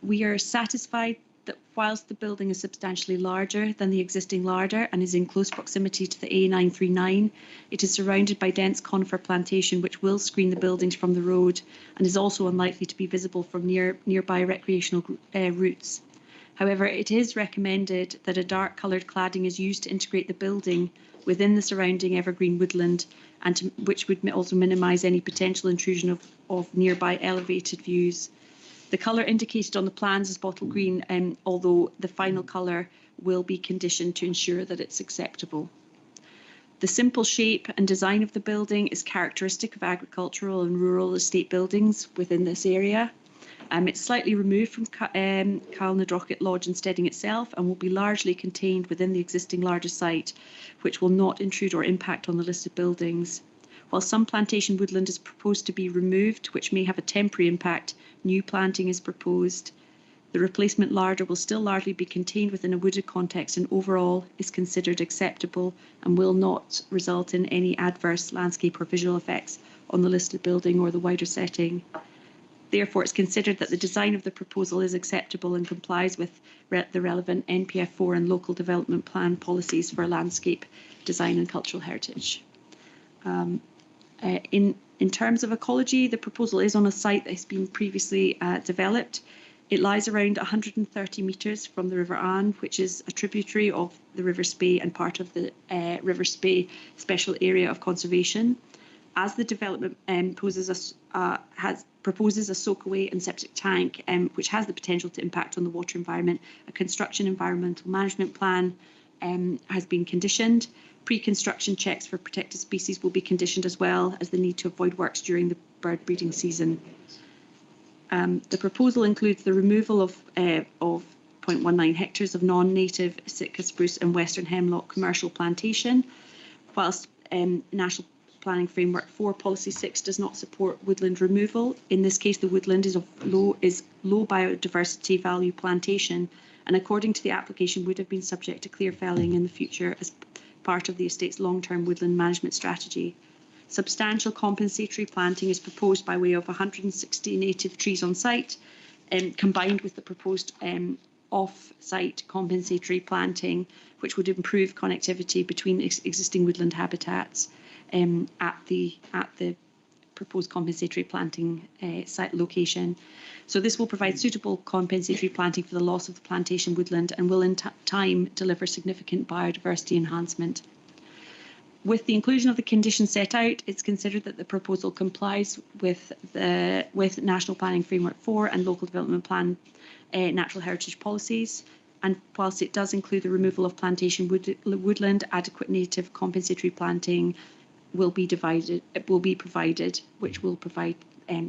We are satisfied that whilst the building is substantially larger than the existing larder and is in close proximity to the A939, it is surrounded by dense conifer plantation which will screen the buildings from the road and is also unlikely to be visible from nearby recreational routes. However, it is recommended that a dark coloured cladding is used to integrate the building within the surrounding evergreen woodland, and which would also minimise any potential intrusion of nearby elevated views. The colour indicated on the plans is bottle green, although the final colour will be conditioned to ensure that it's acceptable. The simple shape and design of the building is characteristic of agricultural and rural estate buildings within this area. It's slightly removed from Kyle na Drochit Lodge and Steading itself and will be largely contained within the existing larger site, which will not intrude or impact on the listed buildings. While some plantation woodland is proposed to be removed, which may have a temporary impact, new planting is proposed. The replacement larder will still largely be contained within a wooded context and overall is considered acceptable and will not result in any adverse landscape or visual effects on the listed building or the wider setting. Therefore, it's considered that the design of the proposal is acceptable and complies with the relevant NPF 4 and local development plan policies for landscape design and cultural heritage. In terms of ecology, the proposal is on a site that has been previously developed. It lies around 130 metres from the River Arn, which is a tributary of the River Spey and part of the River Spey Special Area of Conservation. As the development proposes a soakaway and septic tank, which has the potential to impact on the water environment, a construction environmental management plan has been conditioned. Pre-construction checks for protected species will be conditioned, as well as the need to avoid works during the bird breeding season. The proposal includes the removal of 0.19 hectares of non-native Sitka spruce and western hemlock commercial plantation, whilst National Planning Framework 4 Policy 6 does not support woodland removal. In this case, the woodland is low biodiversity value plantation, and according to the application would have been subject to clear felling in the future as part of the estate's long-term woodland management strategy. Substantial compensatory planting is proposed by way of 160 native trees on site, combined with the proposed off-site compensatory planting, which would improve connectivity between existing woodland habitats at the proposed compensatory planting site location. So this will provide suitable compensatory planting for the loss of the plantation woodland and will in time deliver significant biodiversity enhancement. With the inclusion of the conditions set out, it's considered that the proposal complies with National Planning Framework 4 and Local Development Plan natural heritage policies. And whilst it does include the removal of plantation woodland, adequate native compensatory planting will be provided, which will provide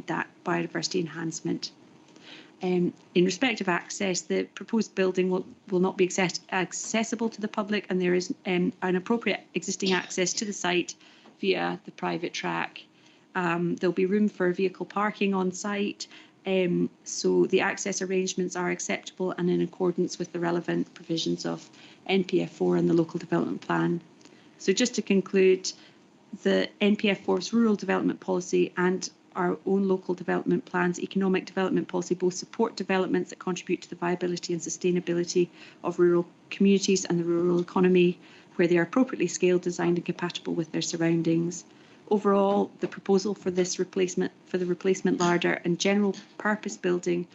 that biodiversity enhancement. In respect of access, the proposed building will not be accessible to the public, and there is an appropriate existing access to the site via the private track. There'll be room for vehicle parking on site, so the access arrangements are acceptable and in accordance with the relevant provisions of NPF 4 and the Local Development Plan. So just to conclude, the NPF4's rural development policy and our own local development plans, economic development policy, both support developments that contribute to the viability and sustainability of rural communities and the rural economy where they are appropriately scaled, designed and compatible with their surroundings. Overall, the proposal for this replacement, for the replacement larder and general purpose building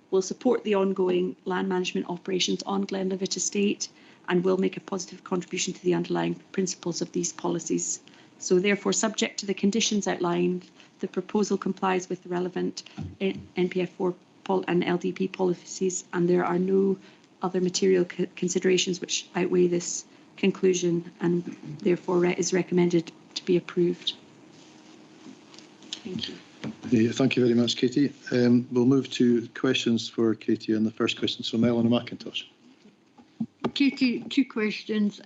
will support the ongoing land management operations on Glenlivet Estate and will make a positive contribution to the underlying principles of these policies. So therefore, subject to the conditions outlined, the proposal complies with the relevant NPF4 and LDP policies, and there are no other material considerations which outweigh this conclusion, and therefore is recommended to be approved. Thank you. Yeah, thank you very much, Katie. We'll move to questions for Katie, and the first question is from Eleanor McIntosh. Katie, 2 questions.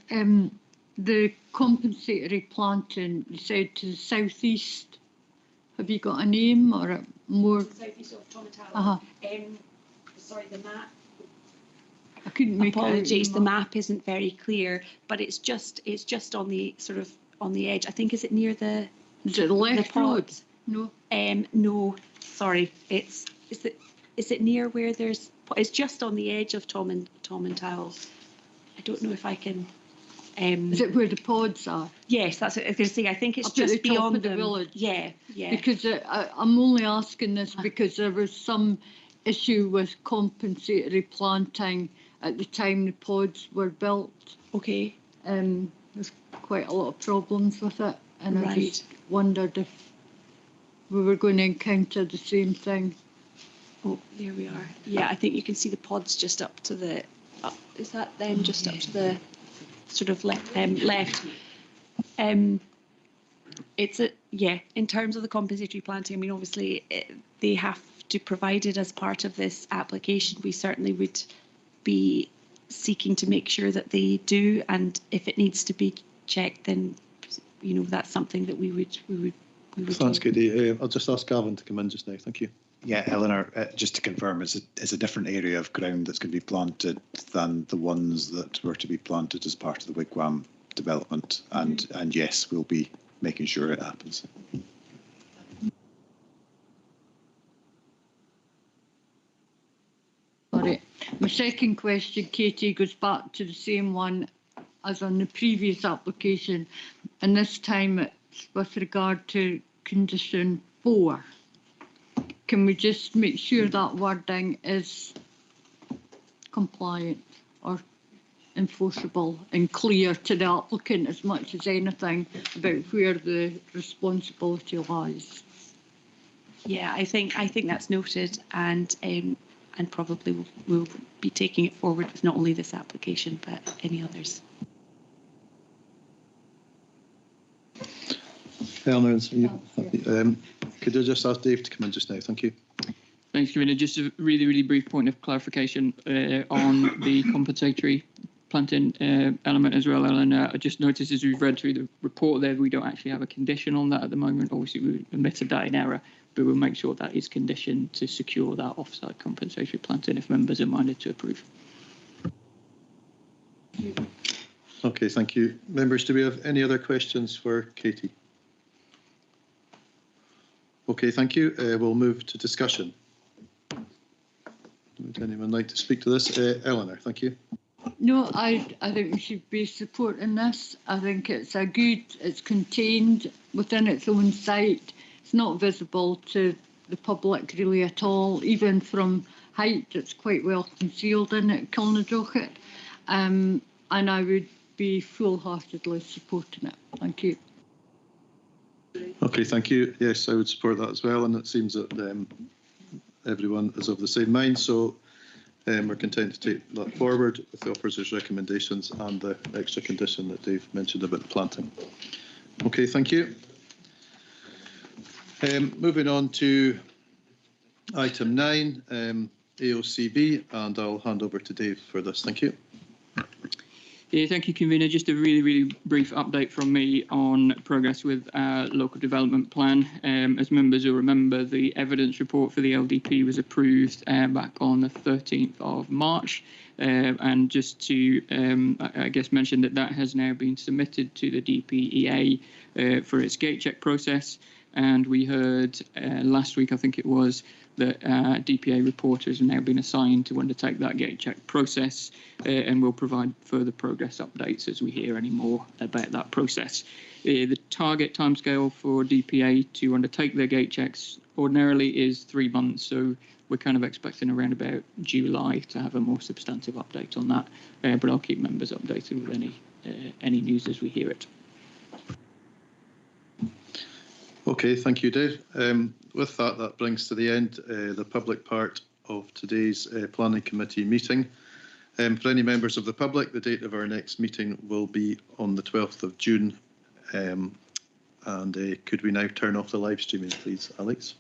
The compensatory planting, you said to the southeast. Have you got a name or a more? Southeast of Tomatala. Sorry, the map. I couldn't make Apologies, it out. the map isn't very clear, but it's just on the sort of on the edge. I think is it near the? Is it the left road? pods? No. No. Sorry, is it near where there's? It's just on the edge of Tom and Towel. I don't know if I can. Is it where the pods are? Yes, that's what I was going to say. I think it's Up at just the top beyond of the them. village. Yeah. Because I'm only asking this because there was some issue with compensatory planting at the time the pods were built. Okay. There's quite a lot of problems with it, and I Right. just wondered if we were going to encounter the same thing. Oh, there we are. Yeah, I think you can see the pods just up to the. Is that them just up to the sort of left? It's in terms of the compensatory planting. I mean, obviously they have to provide it as part of this application. We certainly would be seeking to make sure that they do, and if it needs to be checked, then that's something that we would. Thanks, Katie. I'll just ask Gavin to come in just now. Thank you. Yeah, Eleanor, just to confirm, it's a different area of ground that's going to be planted than the ones that were to be planted as part of the Wigwam development, and yes, we'll be making sure it happens. All right. My second question, Katie, goes back to the same one as on the previous application, and this time it's with regard to condition 4. Can we just make sure that wording is compliant or enforceable and clear to the applicant as much as anything about where the responsibility lies? Yeah, I think that's noted, and probably we'll be taking it forward with not only this application but any others. Eleanor, could I just ask Dave to come in just now? Thank you. Thanks, Commissioner. Just a really, really brief point of clarification on the compensatory planting element as well, Ellen. I just noticed as we've read through the report there, we don't actually have a condition on that at the moment. Obviously, we admitted that in error, but we'll make sure that is conditioned to secure that offsite compensatory planting if members are minded to approve. Okay, thank you. Members, do we have any other questions for Katie? Okay, thank you. We'll move to discussion. Would anyone like to speak to this? Eleanor, thank you. No, I think we should be supporting this. I think it's it's contained within its own site. It's not visible to the public really at all, even from height. It's quite well concealed in it, Kilnadrochit. And I would be full-heartedly supporting it. Thank you. Okay, thank you. Yes, I would support that as well, and it seems that everyone is of the same mind, so we're content to take that forward with the oppositor's recommendations and the extra condition that Dave mentioned about the planting. Okay, thank you. Moving on to item 9, AOCB, and I'll hand over to Dave for this. Thank you. Yeah, thank you, Convener. Just a really brief update from me on progress with our local development plan. As members will remember, the evidence report for the LDP was approved back on the 13th of March. And just to, I guess, mention that has now been submitted to the DPEA for its gate check process. And we heard last week, I think it was, that DPA reporters have now been assigned to undertake that gate check process, and will provide further progress updates as we hear any more about that process. The target timescale for DPA to undertake their gate checks ordinarily is 3 months, so we're kind of expecting around about July to have a more substantive update on that, but I'll keep members updated with any news as we hear it. Okay, thank you, Dave. With that, that brings to the end the public part of today's Planning Committee meeting. For any members of the public, the date of our next meeting will be on the 12th of June. And could we now turn off the live streaming, please, Alex?